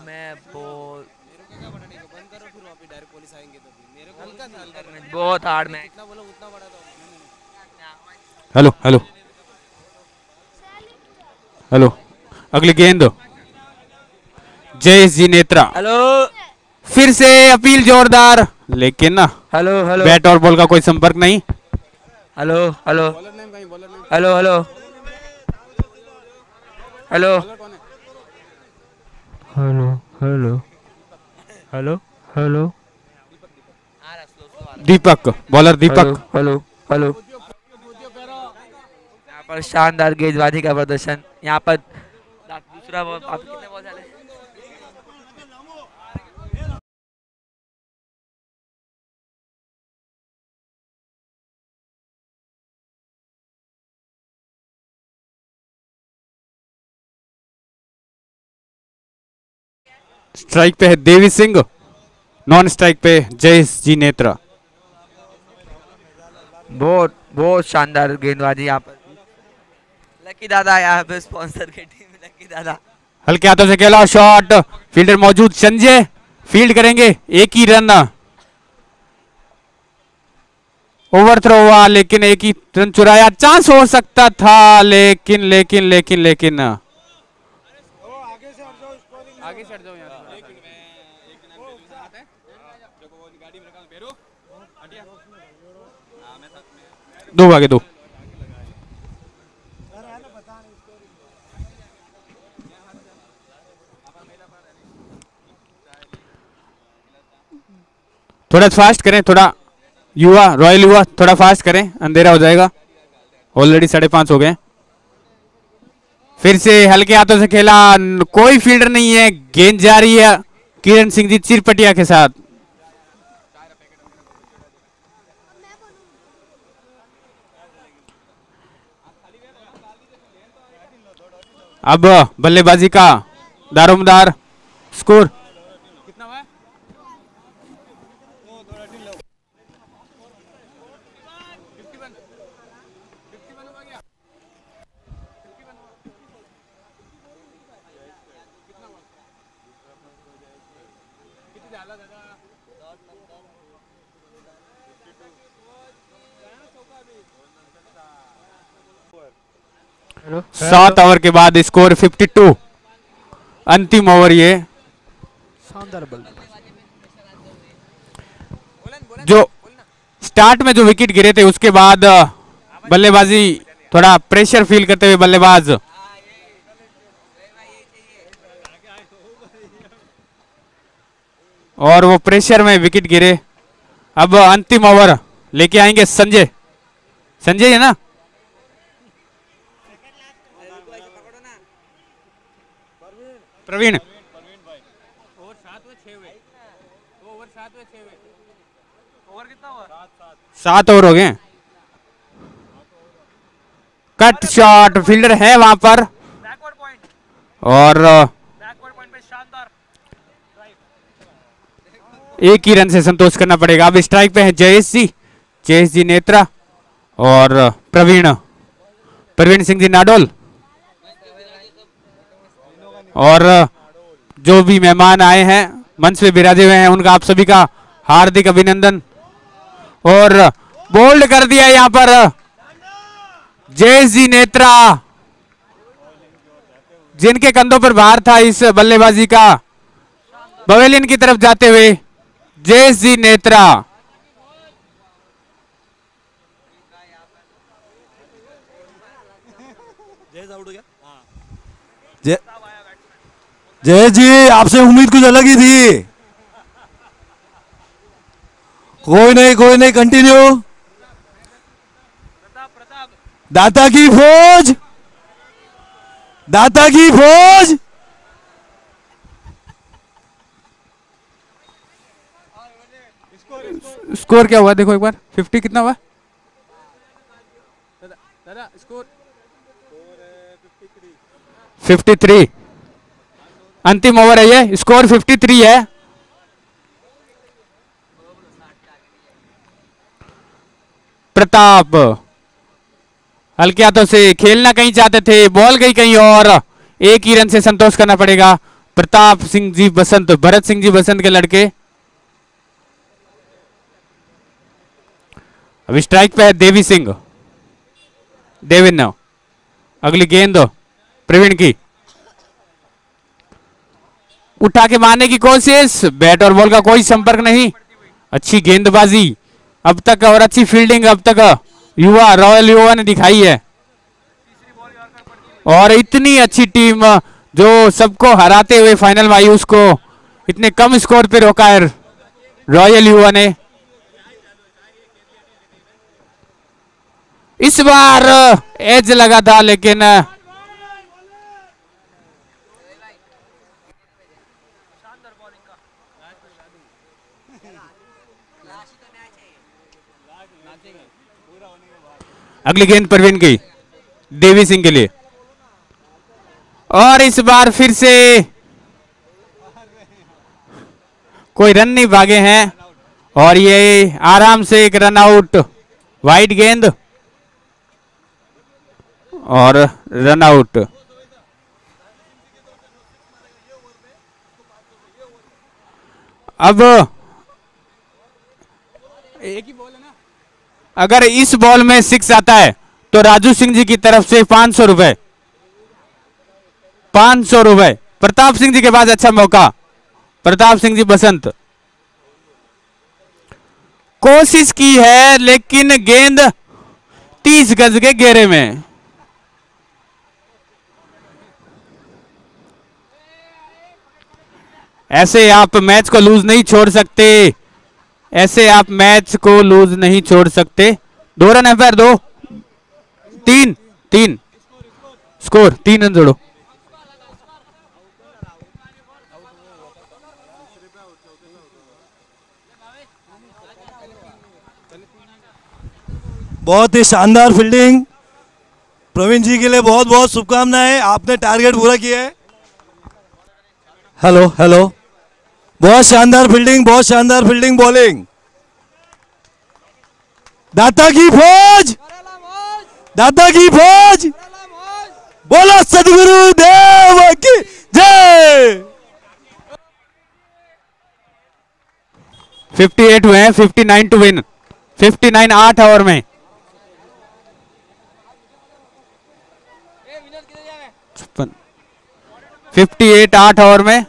मैं बहुत hard match. Hello hello hello, अगली गेंद जयेश जी नेत्रा। हेलो फिर से अपील जोरदार, लेकिन ना हेलो हेलो, बैट और बॉल का कोई संपर्क नहीं। Hello hello hello hello hello hello hello hello hello, Deepak, bowler Deepak. Hello hello, यहाँ पर शानदार गेंदबाजी का प्रदर्शन। यहाँ पर दूसरा बॉल, आप कितने बॉल डाले? स्ट्राइक पे है देवी सिंह, नॉन स्ट्राइक पे जयेश जी नेत्रा। बहुत बहुत शानदार गेंदबाजी यहाँ पर। लकी दादा यहाँ पे स्पॉन्सर की टीम, लकी दादा। हल्के हाथों से खेला शॉट, फील्डर मौजूद संजय फील्ड करेंगे, एक ही रन। ओवर थ्रो हुआ लेकिन एक ही रन चुराया, चांस हो सकता था लेकिन लेकिन लेकिन लेकिन आगे से हट जाओ यार। दो आगे दो। थोड़ा फास्ट करें, थोड़ा युवा रॉयल युवा थोड़ा फास्ट करें, अंधेरा हो जाएगा। ऑलरेडी 5:30 हो गए। फिर से हल्के हाथों से खेला, कोई फील्डर नहीं है, गेंद जा रही है किरण सिंह जी चिरपटिया के साथ। अब बल्लेबाजी का दारोमदार। स्कोर कितना हुआ है? हेलो 7 ओवर के बाद स्कोर 52, अंतिम ओवर ये। शानदार बल्लेबाजी। जो स्टार्ट में जो विकेट गिरे थे उसके बाद बल्लेबाजी थोड़ा प्रेशर फील करते हुए बल्लेबाज और वो प्रेशर में विकेट गिरे। अब अंतिम ओवर लेके आएंगे संजय। संजय है ना, प्रवीण। ओवर 7 में 6 हुए। ओवर 7 में 6 हुए। ओवर कितना हुआ? 7 ओवर हो गए। कट शॉट, फील्डर है वहां पर बैकवर्ड पॉइंट। और बैकवर्ड पॉइंट पे शानदार ड्राइव। एक ही रन से संतोष करना पड़ेगा। अब स्ट्राइक पे है जयेश जी नेत्रा और प्रवीण सिंह जी नाडोल। और जो भी मेहमान आए हैं मंच पे विराजे हुए हैं उनका आप सभी का हार्दिक अभिनंदन। और बोल्ड कर दिया यहां पर जयेश जी नेत्रा, जिनके कंधों पर भार था इस बल्लेबाजी का, पवेलियन की तरफ जाते हुए जयेश जी नेत्रा। जय जी, आपसे उम्मीद कुछ अलग ही थी। कोई नहीं कंटिन्यू। दाता की फौज, दाता की फौज। स्कोर क्या हुआ देखो एक बार, 50 कितना हुआ? दादा स्कोर 53। अंतिम ओवर है ये, स्कोर 53 है। प्रताप हल्के हाथों से खेलना कहीं चाहते थे, बॉल गई कहीं और, एक ही रन से संतोष करना पड़ेगा। प्रताप सिंह जी बसंत, भरत सिंह जी बसंत के लड़के। अब स्ट्राइक पे है देवी सिंह, देविन। अगली गेंद प्रवीण की, उठा के मारने की कोशिश, बैट और बॉल का कोई संपर्क नहीं। अच्छी गेंदबाजी अब तक और अच्छी फील्डिंग अब तक रॉयल युवा ने दिखाई है। और इतनी अच्छी टीम जो सबको हराते हुए फाइनल में आई, उसको इतने कम स्कोर पे रोका है रॉयल युवा ने। इस बार एज लगा था लेकिन अगली गेंद परवीन की, देवी सिंह के लिए। और इस बार फिर से कोई रन नहीं भागे हैं और ये आराम से एक रन आउट। वाइड गेंद और रन आउट। अब एक ही बॉल है ना, अगर इस बॉल में 6 आता है तो राजू सिंह जी की तरफ से 500 रुपए, 500 रुपए। प्रताप सिंह जी के पास अच्छा मौका, प्रताप सिंह जी बसंत कोशिश की है लेकिन गेंद 30 गज के घेरे में। ऐसे आप मैच को लूज नहीं छोड़ सकते, ऐसे आप मैच को लूज नहीं छोड़ सकते। 2 रन है, फिर 2 3 3 स्कोर 3 रन जोड़ो। बहुत ही शानदार फील्डिंग, प्रवीण जी के लिए बहुत बहुत शुभकामनाएं, आपने टारगेट पूरा किया है। हेलो हेलो, बहुत शानदार फील्डिंग, बहुत शानदार फील्डिंग बॉलिंग। दाता की फौज, दाता की फौज, बोलो सदगुरु देव की जय। 58 हुए हैं, 59 टू विन, 59 8 ओवर में। 58 8 ओवर में।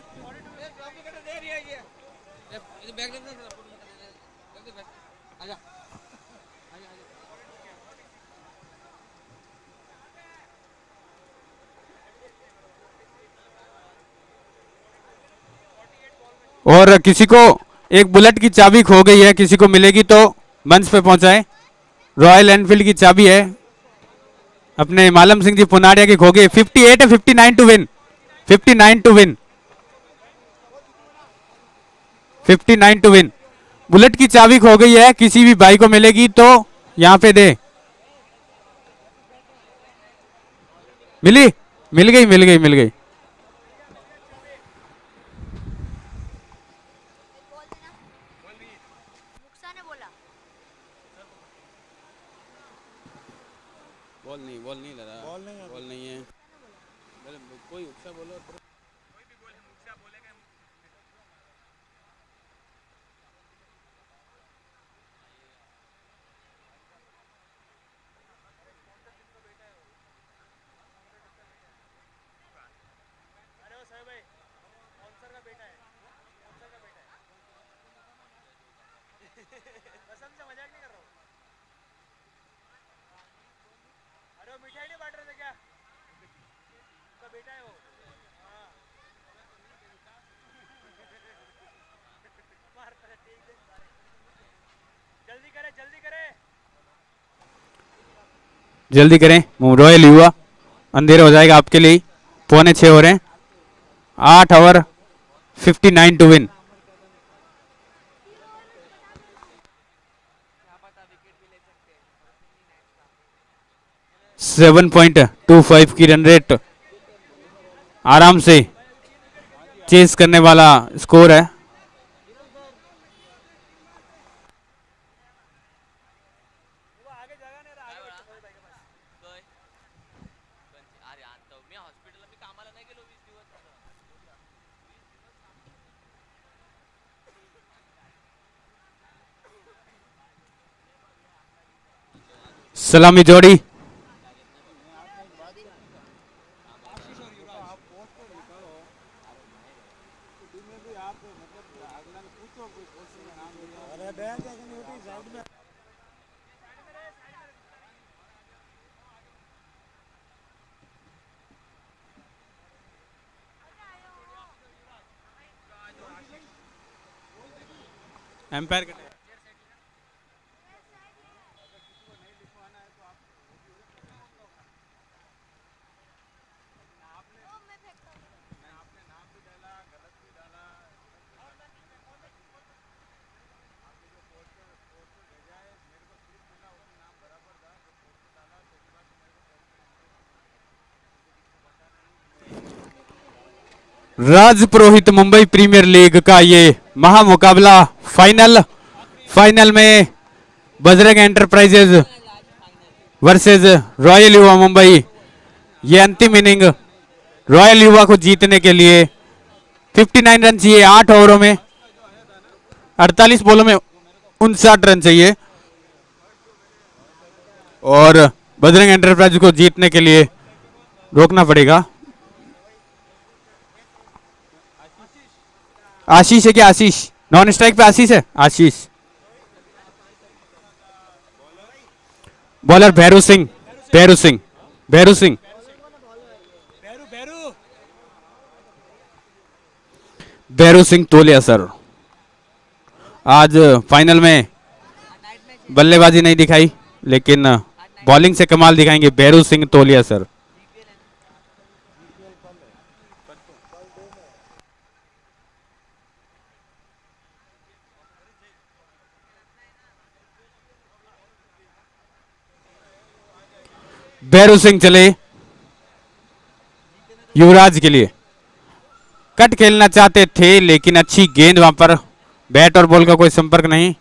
और किसी को एक बुलेट की चाबी खो गई है, किसी को मिलेगी तो मंच पे पहुंचाएं। रॉयल एनफील्ड की चाबी है, अपने मालम सिंह जी पुनाड़िया की खो गई। 58 है, 59 to win, 59 to win, 59 to win. Bullet की चाबी खो गई है, किसी भी भाई को मिलेगी तो यहां पे दे। मिली, मिल गई मिल गई मिल गई। बॉल नहीं लगा, बॉल नहीं है, कोई उत्साह बोलो। जल्दी करें, रॉयल युवा, अंधेरा हो जाएगा आपके लिए। 5:45 हो रहे हैं, 8 ओवर, 59 टू विन। .25 की रन रेट, आराम से चेस करने वाला स्कोर है। सलामी जोड़ी, एम्पायर राजपुरोहित मुंबई प्रीमियर लीग का ये महामुकाबला फाइनल में बजरंग एंटरप्राइजेज वर्सेस रॉयल युवा मुंबई ये अंतिम इनिंग रॉयल युवा को जीतने के लिए 59 रन चाहिए 8 ओवरों में, 48 बॉलों में 59 रन चाहिए और बजरंग एंटरप्राइज को जीतने के लिए रोकना पड़ेगा। आशीष है क्या? आशीष नॉन स्ट्राइक पे आशीष है। आशीष बॉलर भैरू सिंह, भैरू सिंह, भैरू सिंह, भैरू सिंह तोलिया सर। आज फाइनल में बल्लेबाजी नहीं दिखाई लेकिन बॉलिंग से कमाल दिखाएंगे भैरू सिंह तोलिया सर। भैरू सिंह चले युवराज के लिए। कट खेलना चाहते थे लेकिन अच्छी गेंद वहां पर, बैट और बॉल का कोई संपर्क नहीं।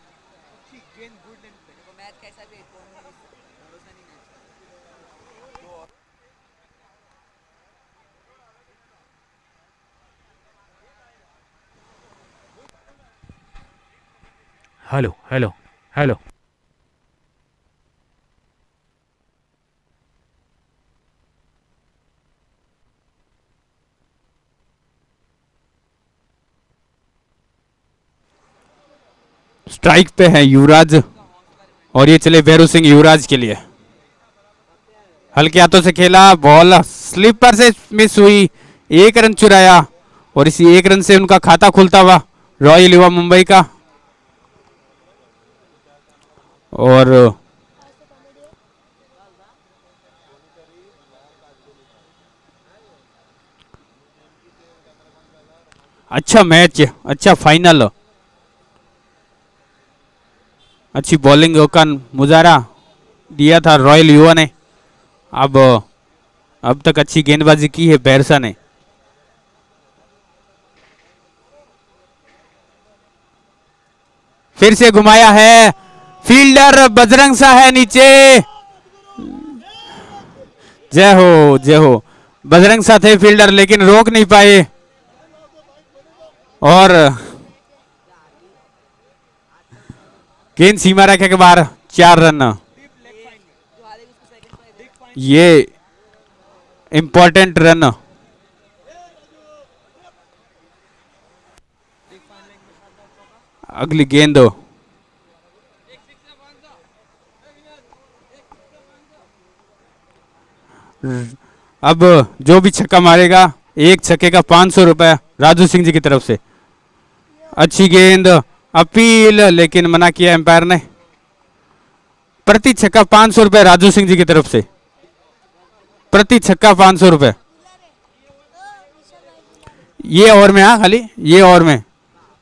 Hello hello hello. स्ट्राइक पे है युवराज और ये चले भैरू सिंह युवराज के लिए। हल्के हाथों से खेला, बॉल स्लीपर से मिस हुई, 1 रन चुराया और इसी 1 रन से उनका खाता खुलता हुआ रॉयल युवा मुंबई का। और अच्छा मैच, अच्छा फाइनल, अच्छी बॉलिंग का मुजाहरा दिया था रॉयल युवा ने। अब तक अच्छी गेंदबाजी की है बैरसा ने। फिर से घुमाया है, फील्डर बजरंग सा है नीचे। जय हो जय हो। बजरंग सा थे फील्डर लेकिन रोक नहीं पाए और गेंद सीमा रेखा के बाहर, 4 रन। ये इंपॉर्टेंट रन। अगली गेंद अब जो भी छक्का मारेगा, एक छक्के का 500 रुपए राजू सिंह जी की तरफ से। अच्छी गेंद, अपील लेकिन मना किया एम्पायर ने। प्रति छक्का 500 रुपए राजू सिंह जी की तरफ से, प्रति छक्का 500 रुपए। ये ओवर में, हाँ खाली ये ओवर में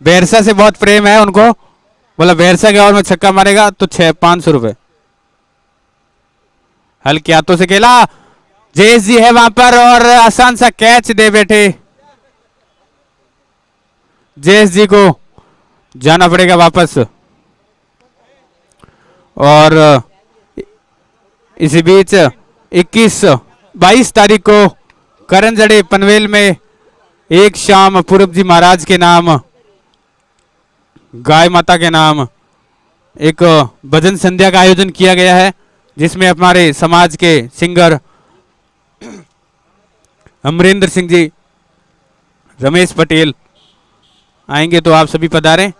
बैरसा से बहुत प्रेम है उनको, बोला बैरसा के ओवर में छक्का मारेगा तो 500 रुपए। हल्के हाथों से खेला, जयेश जी है वहां पर और आसान सा कैच दे बैठे। जयेश जी को जाना पड़ेगा वापस। और इसी बीच 22 तारीख को करंजड़े पनवेल में एक शाम पूरब जी महाराज के नाम, गाय माता के नाम एक भजन संध्या का आयोजन किया गया है, जिसमें हमारे समाज के सिंगर अमरेंद्र सिंह जी, रमेश पटेल आएंगे, तो आप सभी पधारें।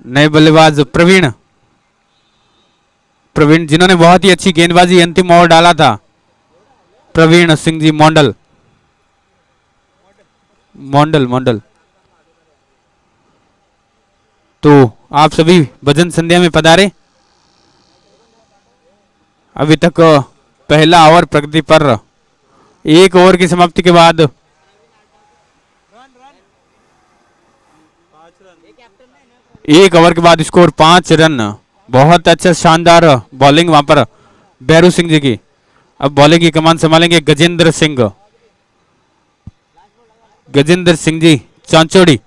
नए बल्लेबाज प्रवीण, जिन्होंने बहुत ही अच्छी गेंदबाजी अंतिम ओवर डाला था, प्रवीण सिंह जी मोंडल, तो आप सभी भजन संध्या में पधारे। अभी तक पहला ओवर प्रगति पर, 1 ओवर की समाप्ति के बाद एक ओवर के बाद स्कोर 5 रन। बहुत अच्छा शानदार बॉलिंग वहां पर भैरू सिंह जी की। अब बॉलिंग की कमान संभालेंगे गजेंद्र सिंह जी चांचोड़ी।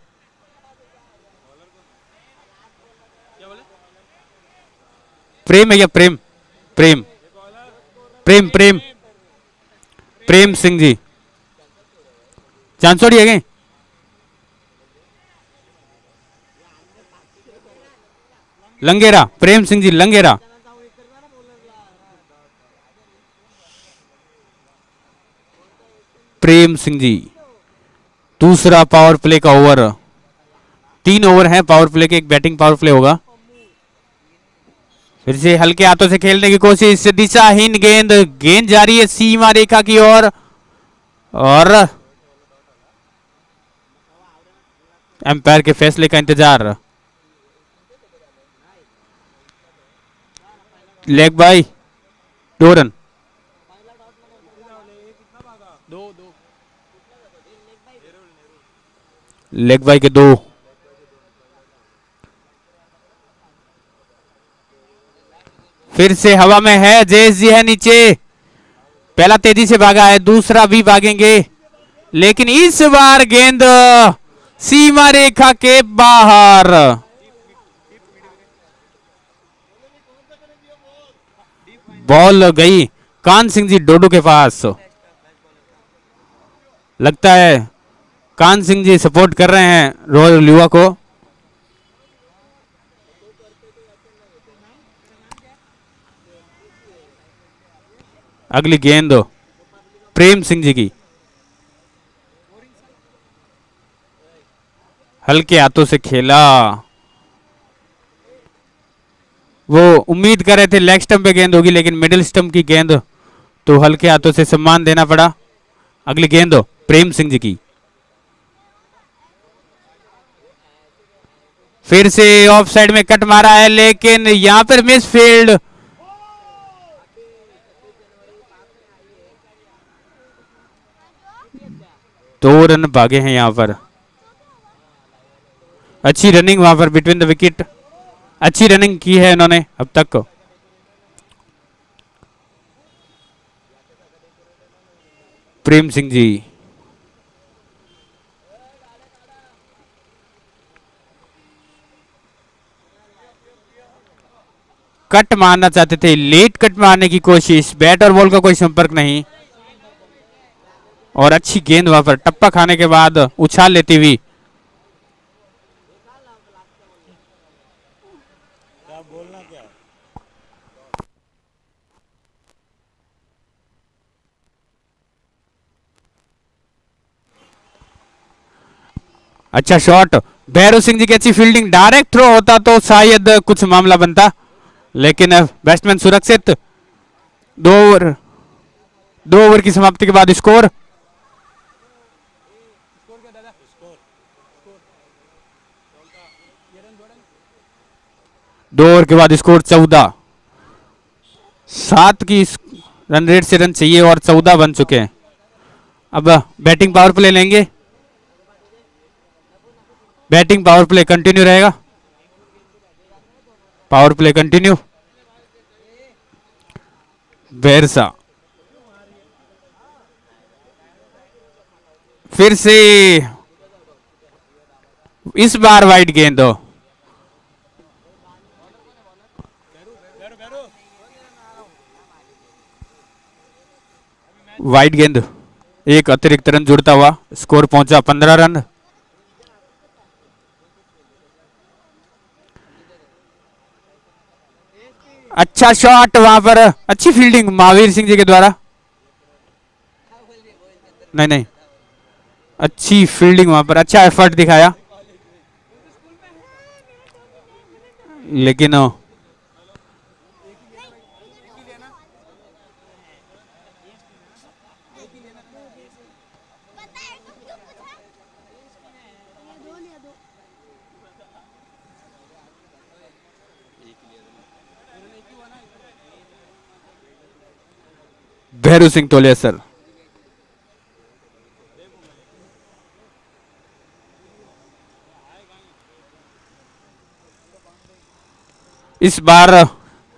प्रेम है क्या? प्रेम प्रेम प्रेम प्रेम प्रेम सिंह जी चांसोड़ी है गए। लंगेरा, प्रेम सिंह जी लंगेरा। प्रेम सिंह जी दूसरा पावर प्ले का ओवर। 3 ओवर हैं पावर प्ले के, एक बैटिंग पावर प्ले होगा। फिर से हल्के हाथों से खेलने की कोशिश, दिशाहीन गेंद, गेंद जा रही है सीमा रेखा की ओर और एम्पायर के फैसले का इंतजार। Leg bye 2 run. Leg bye के 2। फिर से हवा में है, जयेश जी है नीचे। पहला तेजी से भागा है, दूसरा भी भागेंगे, लेकिन इस बार गेंद सीमा रेखा के बाहर। बॉल गई कान सिंह जी डोडो के पास। लगता है कान सिंह जी सपोर्ट कर रहे हैं रॉयल युवा को। अगली गेंद प्रेम सिंह जी की, हल्के हाथों से खेला। वो उम्मीद कर रहे थे लेग स्टंप पे गेंद होगी, लेकिन मिडिल स्टंप की गेंद, तो हल्के हाथों से सम्मान देना पड़ा। अगली गेंद प्रेम सिंह जी की, फिर से ऑफ साइड में कट मारा है, लेकिन यहां पर मिस फील्ड। दो रन भागे हैं यहां पर। अच्छी रनिंग वहां पर बिटवीन द विकेट, अच्छी रनिंग की है इन्होंने अब तक। प्रेम सिंह जी कट मारना चाहते थे, लेट कट मारने की कोशिश, बैट और बॉल का कोई संपर्क नहीं, और अच्छी गेंद वहां पर टप्पा खाने के बाद उछाल लेती हुई। अच्छा शॉट, भैरव सिंह जी की अच्छी फील्डिंग, डायरेक्ट थ्रो होता तो शायद कुछ मामला बनता, लेकिन बैट्समैन सुरक्षित। 2 ओवर की समाप्ति के बाद स्कोर 2 ओवर के बाद स्कोर 14। 7 की रन रेट से रन चाहिए और 14 बन चुके हैं। अब बैटिंग पावर प्ले लेंगे, बैटिंग पावर प्ले कंटिन्यू रहेगा, पावर प्ले कंटिन्यू। बेरसा फिर से इस बार वाइड गेंद, वाइड गेंद, एक अतिरिक्त रन जुड़ता हुआ स्कोर पहुंचा 15 रन। अच्छा शॉट वहां पर, अच्छी फील्डिंग महावीर सिंह जी के द्वारा, नहीं अच्छी फील्डिंग वहां पर, अच्छा एफर्ट दिखाया, लेकिन भैरू सिंह तोलिया सर, इस बार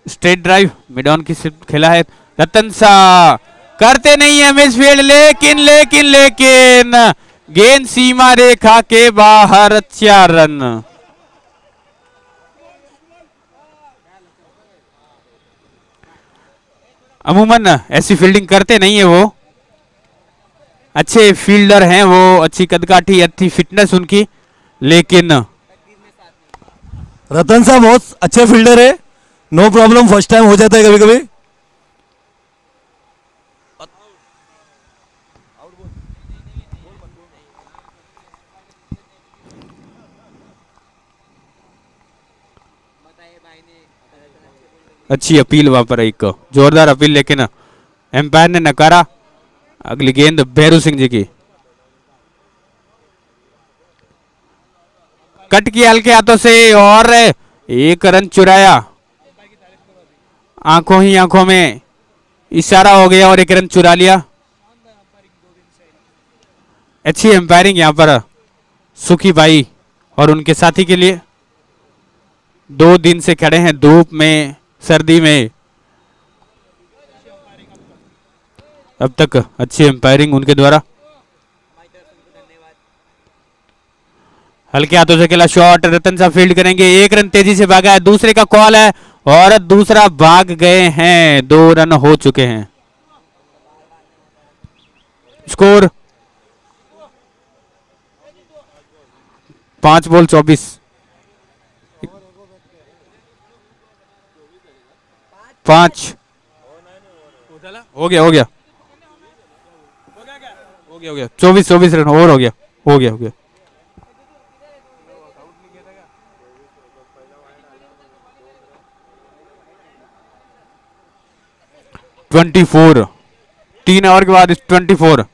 स्ट्रेट ड्राइव मिड ऑन की सिर्फ खेला है। रतन सा करते नहीं है मिस फील्ड, लेकिन गेंद सीमा रेखा के बाहर, 4 रन। अमूमन ऐसी फील्डिंग करते नहीं है वो, अच्छे फील्डर हैं वो, अच्छी कदकाठी, अच्छी फिटनेस उनकी, लेकिन रतन साहब बहुत अच्छे फील्डर है, नो प्रॉब्लम, फर्स्ट टाइम हो जाता है कभी कभी। अच्छी अपील वहां पर, एक जोरदार अपील, लेकिन एम्पायर ने नकारा। अगली गेंद भैरू सिंह जी की, कट किया हल्के हाथों से और एक रन चुराया। आंखों ही आंखों में इशारा हो गया और एक रन चुरा लिया। अच्छी एम्पायरिंग यहां पर सुखी भाई और उनके साथी के लिए। 2 दिन से खड़े हैं धूप में, सर्दी में, अब तक अच्छी एम्पायरिंग उनके द्वारा। हल्के हाथों से खेला शॉट, रतन साहब फील्ड करेंगे, 1 रन तेजी से भागा है, दूसरे का कॉल है और दूसरा भाग गए हैं, 2 रन हो चुके हैं। Score 5 ball 24। 5 हो गया 24 रन और हो गया। 24, 3 ओवर के बाद 24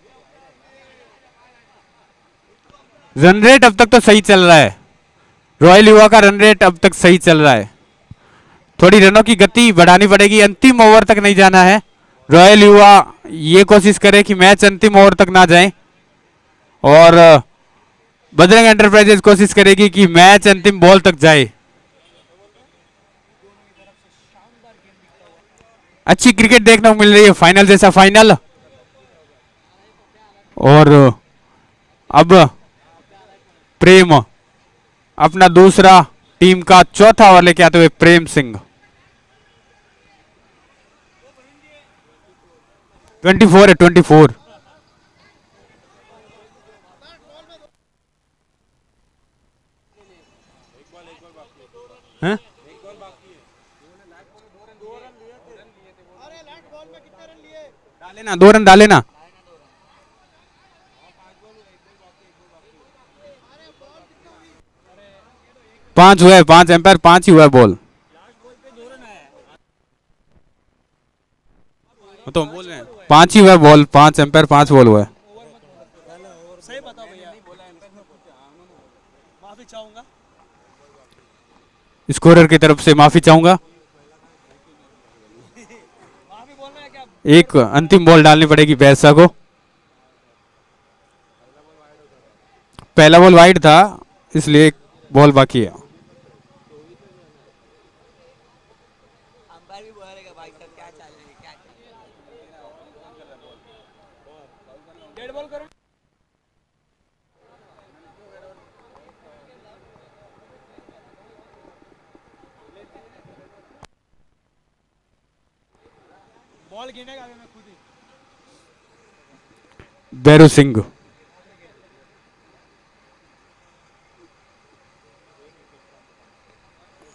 रन रेट अब तक तो सही चल रहा है। रॉयल युवा का रन रेट अब तक सही चल रहा है, थोड़ी रनों की गति बढ़ानी पड़ेगी, अंतिम ओवर तक नहीं जाना है। रॉयल युवा ये कोशिश करे कि मैच अंतिम ओवर तक ना जाए और बजरंग एंटरप्राइजेस कोशिश करेगी कि मैच अंतिम बॉल तक जाए। अच्छी क्रिकेट देखने को मिल रही है, फाइनल जैसा फाइनल। और अब प्रेम अपना दूसरा टीम का चौथा ओवर लेके आते हुए प्रेम सिंह। 24 है, 24। हैं? डाले ना, 2 रन डाले ना। 5 हुआ है, 5 एम्पायर, 5 ही हुआ है बॉल। तो बोल रहे हैं 5 ही हुआ है बॉल, 5 एम्पायर, 5 बॉल हुआ है। स्कोरर की तरफ से माफी चाहूंगा। एक अंतिम बॉल डालनी पड़ेगी बैसा को। पहला बॉल वाइड था, इसलिए एक बॉल बाकी है। भैरू सिंह,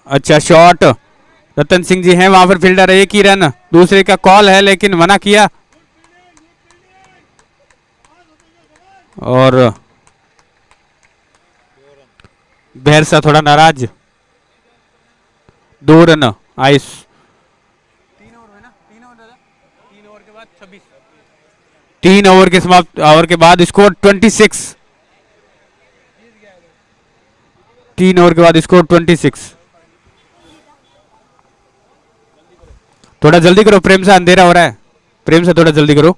अच्छा शॉट, रतन सिंह जी हैं वहां पर, फील्डर, एक ही रन, दूसरे का कॉल है लेकिन मना किया और भैरसा थोड़ा नाराज। 2 रन आइस। 3 ओवर के समाप्त ओवर के बाद स्कोर 26। 3 ओवर के बाद स्कोर 26। थोड़ा जल्दी करो प्रेम से, अंधेरा हो रहा है। प्रेम से थोड़ा जल्दी करो।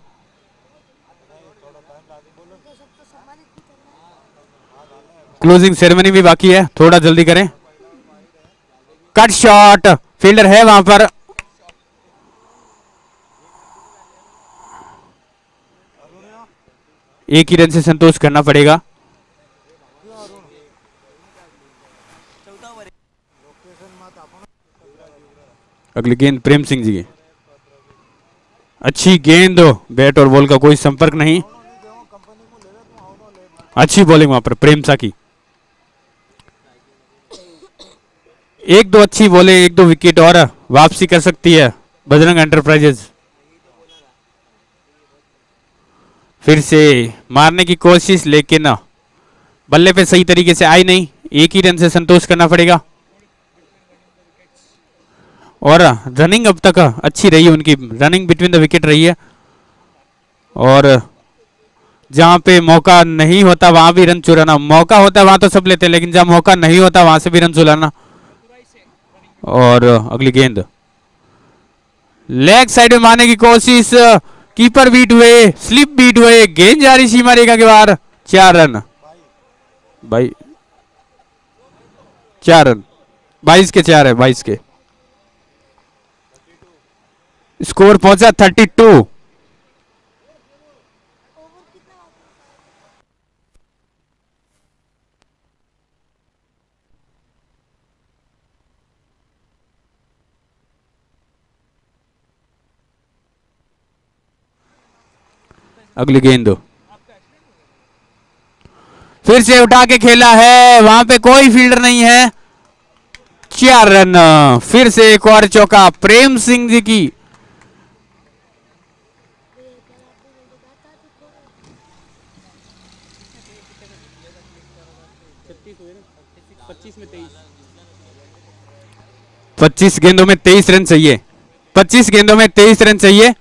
क्लोजिंग सेरेमनी भी बाकी है, थोड़ा जल्दी करें। कट शॉट, फील्डर है वहां पर, एक ही रन से संतोष करना पड़ेगा। अगली गेंद प्रेम सिंह जी की। अच्छी गेंद, बैट और बॉल का कोई संपर्क नहीं। अच्छी बॉलिंग वहां पर प्रेमसा की। एक दो अच्छी बॉलें, एक दो विकेट और वापसी कर सकती है बजरंग एंटरप्राइजेज। फिर से मारने की कोशिश, लेकिन बल्ले पे सही तरीके से आई नहीं। एक ही रन से संतोष करना पड़ेगा। और रनिंग अब तक अच्छी रही है उनकी, रनिंग बिटवीन द विकेट रही है। और जहां पे मौका नहीं होता वहां भी रन चुराना, मौका होता है वहां तो सब लेते हैं, लेकिन जहां मौका नहीं होता वहां से भी रन चुराना। और अगली गेंद लेग साइड में मारने की कोशिश, कीपर बीट हुए, स्लिप बीट हुए, गेंद जा रही सीमा रेखा के बाहर। 4 रन भाई, 4 रन, 22 के 4 है, 22 के। स्कोर पहुंचा 32। अगली गेंद फिर से उठा के खेला है, वहां पे कोई फील्डर नहीं है। 4 रन, फिर से एक और चौका प्रेम सिंह जी की। पच्चीस गेंदों में 23 रन चाहिए, 25 गेंदों में 23 रन चाहिए।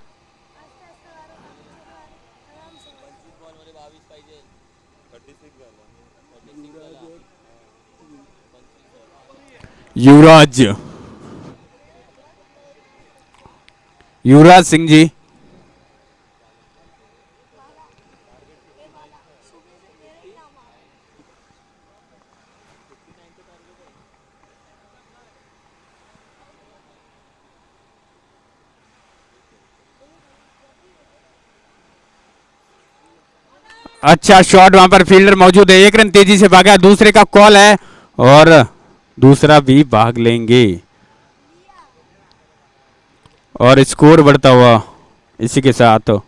युवराज सिंह जी, अच्छा शॉट, वहां पर फील्डर मौजूद है। 1 रन तेजी से भागा, दूसरे का कॉल है और दूसरा भी भाग लेंगे और स्कोर बढ़ता हुआ इसी के साथ।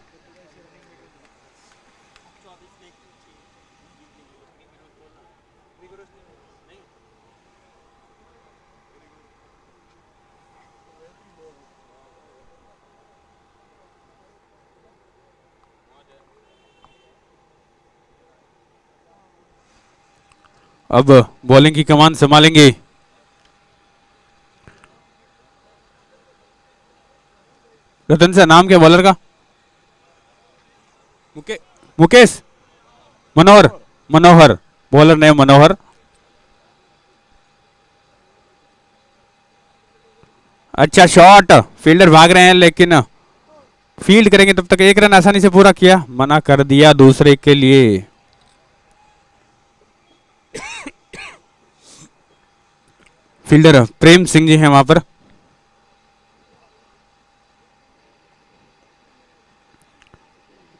अब बॉलिंग की कमान संभालेंगे रतन सा, नाम क्या बॉलर का? मुकेश मनोहर, बॉलर ने मनोहर। अच्छा शॉट, फील्डर भाग रहे हैं लेकिन फील्ड करेंगे तब तक। 1 रन आसानी से पूरा किया, मना कर दिया दूसरे के लिए। फील्डर प्रेम सिंह जी हैं वहां पर।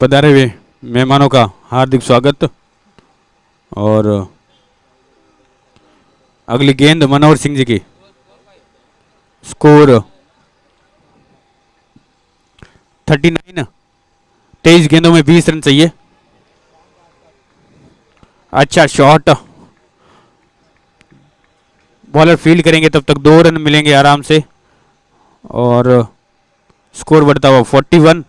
पधारे हुए मेहमानों का हार्दिक स्वागत। और अगली गेंद मनोहर सिंह जी की। स्कोर 39, 23 गेंदों में 20 रन चाहिए। अच्छा शॉट, बॉलर फील्ड करेंगे तब तक 2 रन मिलेंगे आराम से और स्कोर बढ़ता हुआ 41।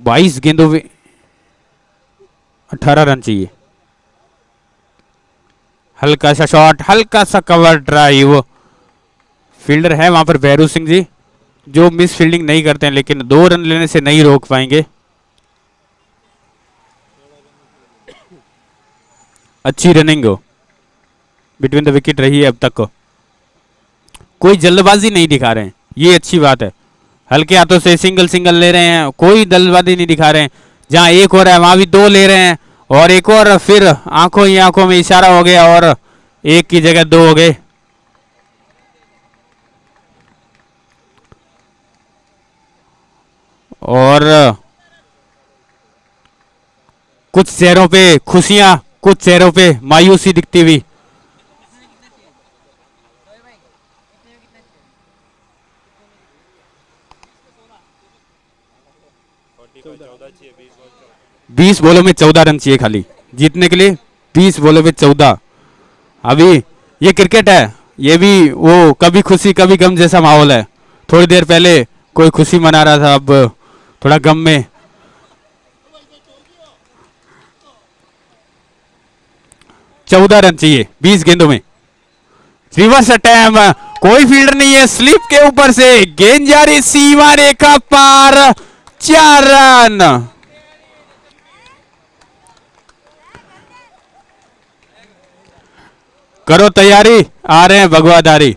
बाईस गेंदों में 18 रन चाहिए। हल्का सा शॉट, हल्का सा कवर ड्राइव। फील्डर है वहां पर भैरू सिंह जी, जो मिस फील्डिंग नहीं करते हैं, लेकिन 2 रन लेने से नहीं रोक पाएंगे। अच्छी रनिंग बिटवीन द विकेट रही है अब तक। कोई जल्दबाजी नहीं दिखा रहे हैं, ये अच्छी बात है। हल्के हाथों से सिंगल ले रहे हैं, कोई जल्दबाजी नहीं दिखा रहे हैं। जहां एक हो रहा है वहां भी 2 ले रहे हैं और एक और, फिर आंखों ही आंखों में इशारा हो गया और 1 की जगह 2 हो गए। और कुछ चेहरों पे खुशियां, कुछ चेहरों पे मायूसी दिखती हुई 20 बॉलों में 14 रन चाहिए खाली जीतने के लिए। 20 बॉलों में 14। अभी ये क्रिकेट है, ये भी वो कभी खुशी कभी गम जैसा माहौल है। थोड़ी देर पहले कोई खुशी मना रहा था, अब थोड़ा गम में। चौदह रन चाहिए 20 गेंदों में। रिवर्स अटैम्प, कोई फील्डर नहीं है, स्लिप के ऊपर से गेंद जा रही सीमा रेखा पार, 4 रन। करो तैयारी, आ रहे हैं भगवाधारी।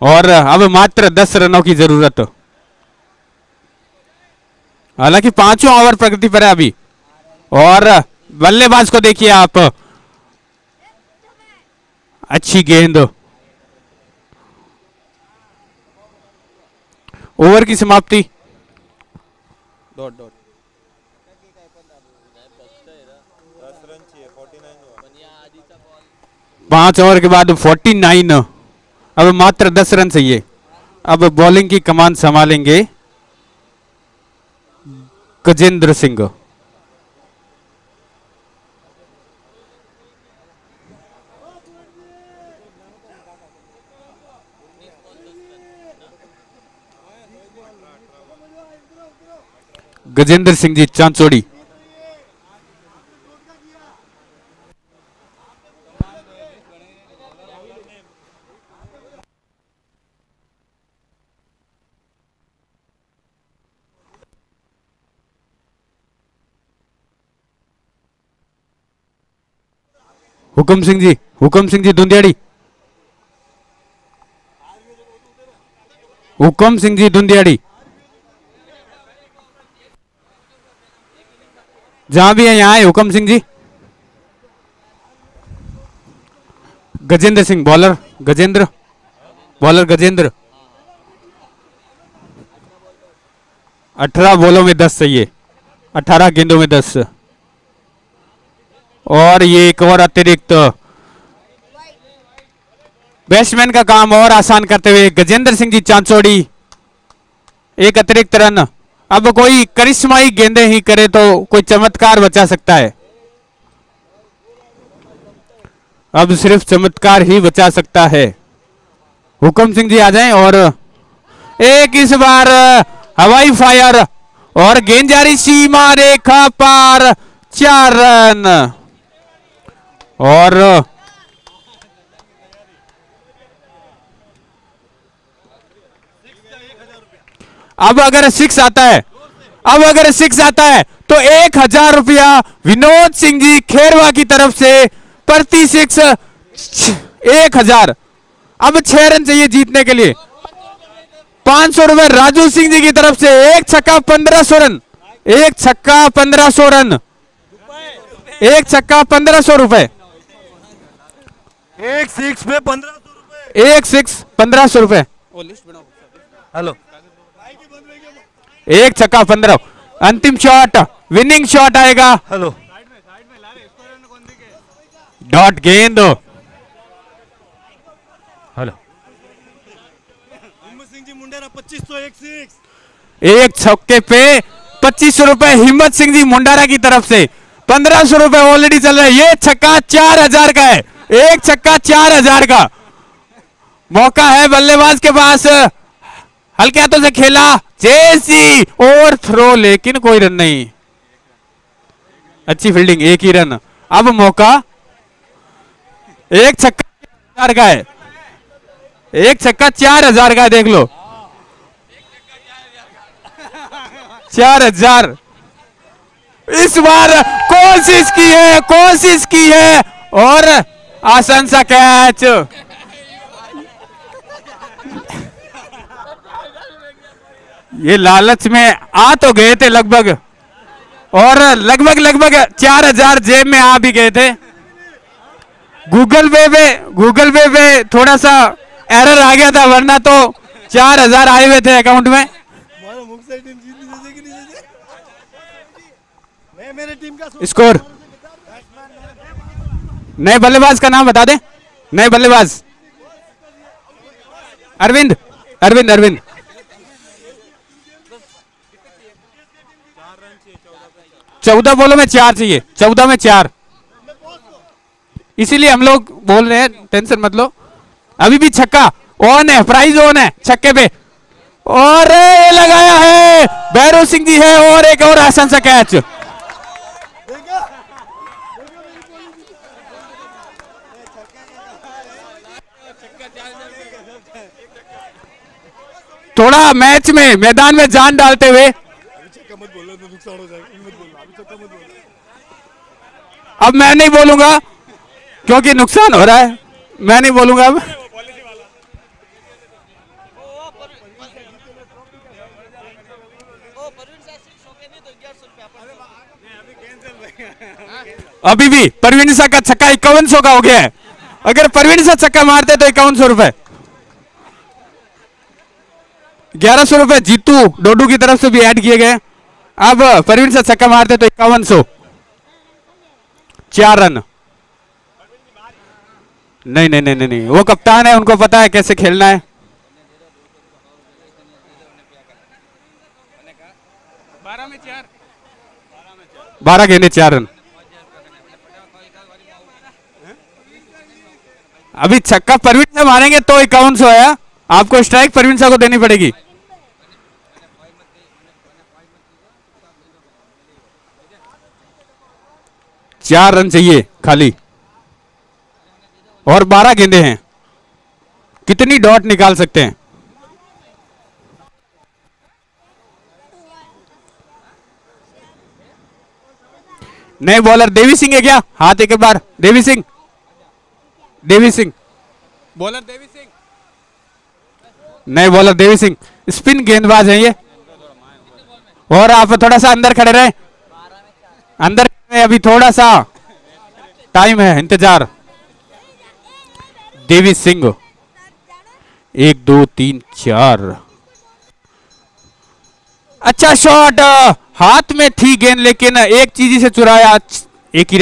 और अब मात्र 10 रनों की जरूरत। हालांकि 5वां ओवर प्रगति पर है अभी। और बल्लेबाज को देखिए आप, अच्छी गेंद। ओवर की समाप्ति। 5 ओवर के बाद 49। अब मात्र 10 रन चाहिए। अब बॉलिंग की कमान संभालेंगे गजेंद्र सिंह। गजेंद्र सिंह जी चांचोड़ी। हुकम सिंह जी धुंधियाड़ी। हुकम सिंह जी धुंधियाड़ी, जहां भी है यहां है हुकम सिंह जी। Gajendra Singh bowler, bowler Gajendra. 18 बॉलों में 10 चाहिए, 18 गेंदों में 10। और ये एक और अतिरिक्त बैट्समैन का काम और आसान करते हुए गजेंद्र सिंह जी चांचोड़ी, एक अतिरिक्त रन। अब कोई करिश्माई गेंदें ही करे तो कोई चमत्कार बचा सकता है। अब सिर्फ चमत्कार ही बचा सकता है। हुकम सिंह जी आ जाएं। और एक इस बार हवाई फायर, और गेंद जारी सीमा रेखा पार, 4 रन। और अब अगर 6 आता है, तो 1000 रुपया विनोद सिंह जी खेरवा की तरफ से प्रति 6 1000। अब 6 रन चाहिए जीतने के लिए। 500 रुपए राजू सिंह जी की तरफ से, एक छक्का 1500 रन, एक छक्का 1500 रन, एक छक्का 1500 रुपए, एक 6 पे 1500 रुपए, एक 6 1500 रुपए। हेलो, एक छक्का 15। अंतिम शॉट, विनिंग शॉट आएगा। हेलो, डॉट गेंद। हेलो, सिंह जी मुंडेरा 2500, एक 6। एक छक्के पे 2500 रुपए हिम्मत सिंह जी मुंडारा की तरफ से। 1500 रुपए ऑलरेडी चल रहा है। ये छक्का 4000 का है, एक छक्का 4000 का। मौका है बल्लेबाज के पास, हल्के हाथों से खेला, जैसी और थ्रो, लेकिन कोई रन नहीं। अच्छी फील्डिंग, एक ही रन। अब मौका, एक छक्का 4000 का है, एक छक्का 4000 का है, देख लो 4000। इस बार कोशिश की है और आसान सा कैच। ये लालच में आ तो गए थे लगभग, और लगभग 4000 जेब में आ भी गए थे। गूगल पे पे थोड़ा सा एरर आ गया था, वरना तो 4000 आए हुए थे अकाउंट में। स्कोर, नए बल्लेबाज का नाम बता दे। नए बल्लेबाज अरविंद। 14 बॉलों में 4 चाहिए, 14 में 4, इसीलिए हम लोग बोल रहे हैं, टेंशन मत लो। अभी भी छक्का ऑन है, प्राइज ऑन है छक्के पे, और ये लगाया है भैरव सिंह जी है, और एक और आसान सा कैच। थोड़ा मैच में मैदान में जान डालते हुए, अब मैं नहीं बोलूंगा क्योंकि नुकसान हो रहा है, मैं नहीं बोलूंगा अब। अभी भी परवीन शाह का छक्का 5100 का हो गया है। अगर परवीन शाह छक्का मारते तो 5100 रुपए, 1100 रुपए जीतू डोडू की तरफ से भी ऐड किए गए। अब परवीन शाह छक्का मारते तो 5100, 4 रन। नहीं नहीं नहीं नहीं नहीं, वो कप्तान है, उनको पता है कैसे खेलना है। 12 गेंदे 4 रन। अभी छक्का परवीन शाह मारेंगे तो 5100 है, आपको स्ट्राइक परवीन शाह को देनी पड़ेगी। चार रन चाहिए खाली, और 12 गेंदे हैं, कितनी डॉट निकाल सकते हैं। नए बॉलर देवी सिंह है क्या? हाथ एक बार, देवी सिंह, देवी सिंह, बॉलर देवी सिंह, नए बॉलर देवी सिंह, स्पिन गेंदबाज है ये। और आप थोड़ा सा अंदर खड़े रहे, अंदर में अभी थोड़ा सा टाइम है, इंतजार। देवी सिंह 1 2 3 4, अच्छा शॉट, हाथ में थी गेंद लेकिन एक चीज से चुराया। एक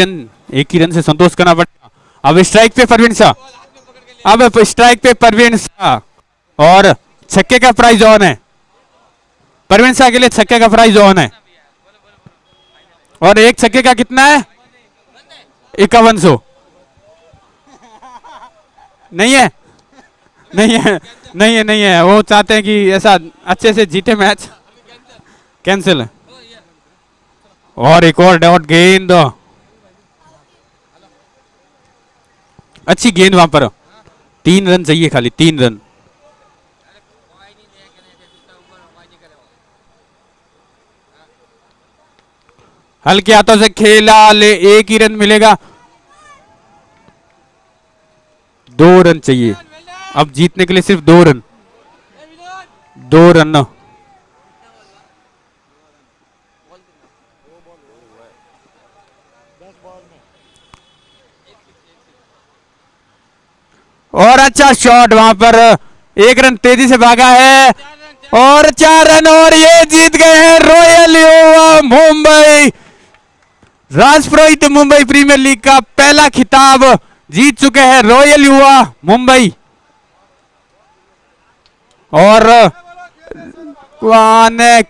ही रन से संतोष करना पड़ेगा। अब स्ट्राइक पे परवीन शाह, अब स्ट्राइक पे परवीन शाह, और छक्के का प्राइज ऑन है। परवीन शाह के लिए छक्के का प्राइज ऑन है, और एक छक्के का कितना है? 5100। नहीं है, नहीं है, नहीं है, नहीं है, वो चाहते हैं कि ऐसा अच्छे से जीते मैच। कैंसिल है, और एक और डॉट गेंद, अच्छी गेंद वहां पर। 3 रन चाहिए खाली, 3 रन। हल्के हाथों से खेला, ले 1 ही रन मिलेगा। 2 रन चाहिए अब जीतने के लिए, सिर्फ 2 रन, 2 रन। और अच्छा शॉट वहां पर, 1 रन तेजी से भागा है, और 4 रन, और ये जीत गए हैं रॉयल युवा मुंबई। राजपुरोहित मुंबई प्रीमियर लीग का पहला खिताब जीत चुके हैं रॉयल युवा मुंबई। और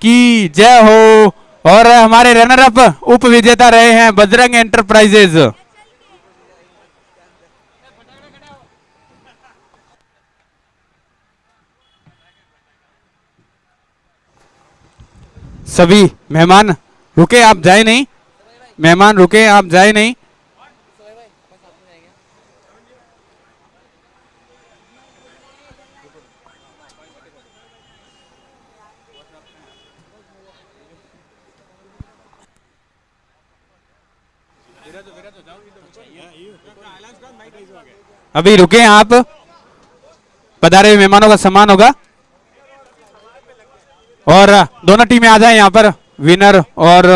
की जय हो। और हमारे रनर अप उप विजेता रहे हैं बजरंग एंटरप्राइजेज। सभी मेहमान रुके, आप जाए नहीं, मेहमान रुके, आप जाए नहीं। अभी रुके आप, पधारे हुए मेहमानों का सम्मान होगा। और दोनों टीमें आ जाए यहाँ पर, विनर और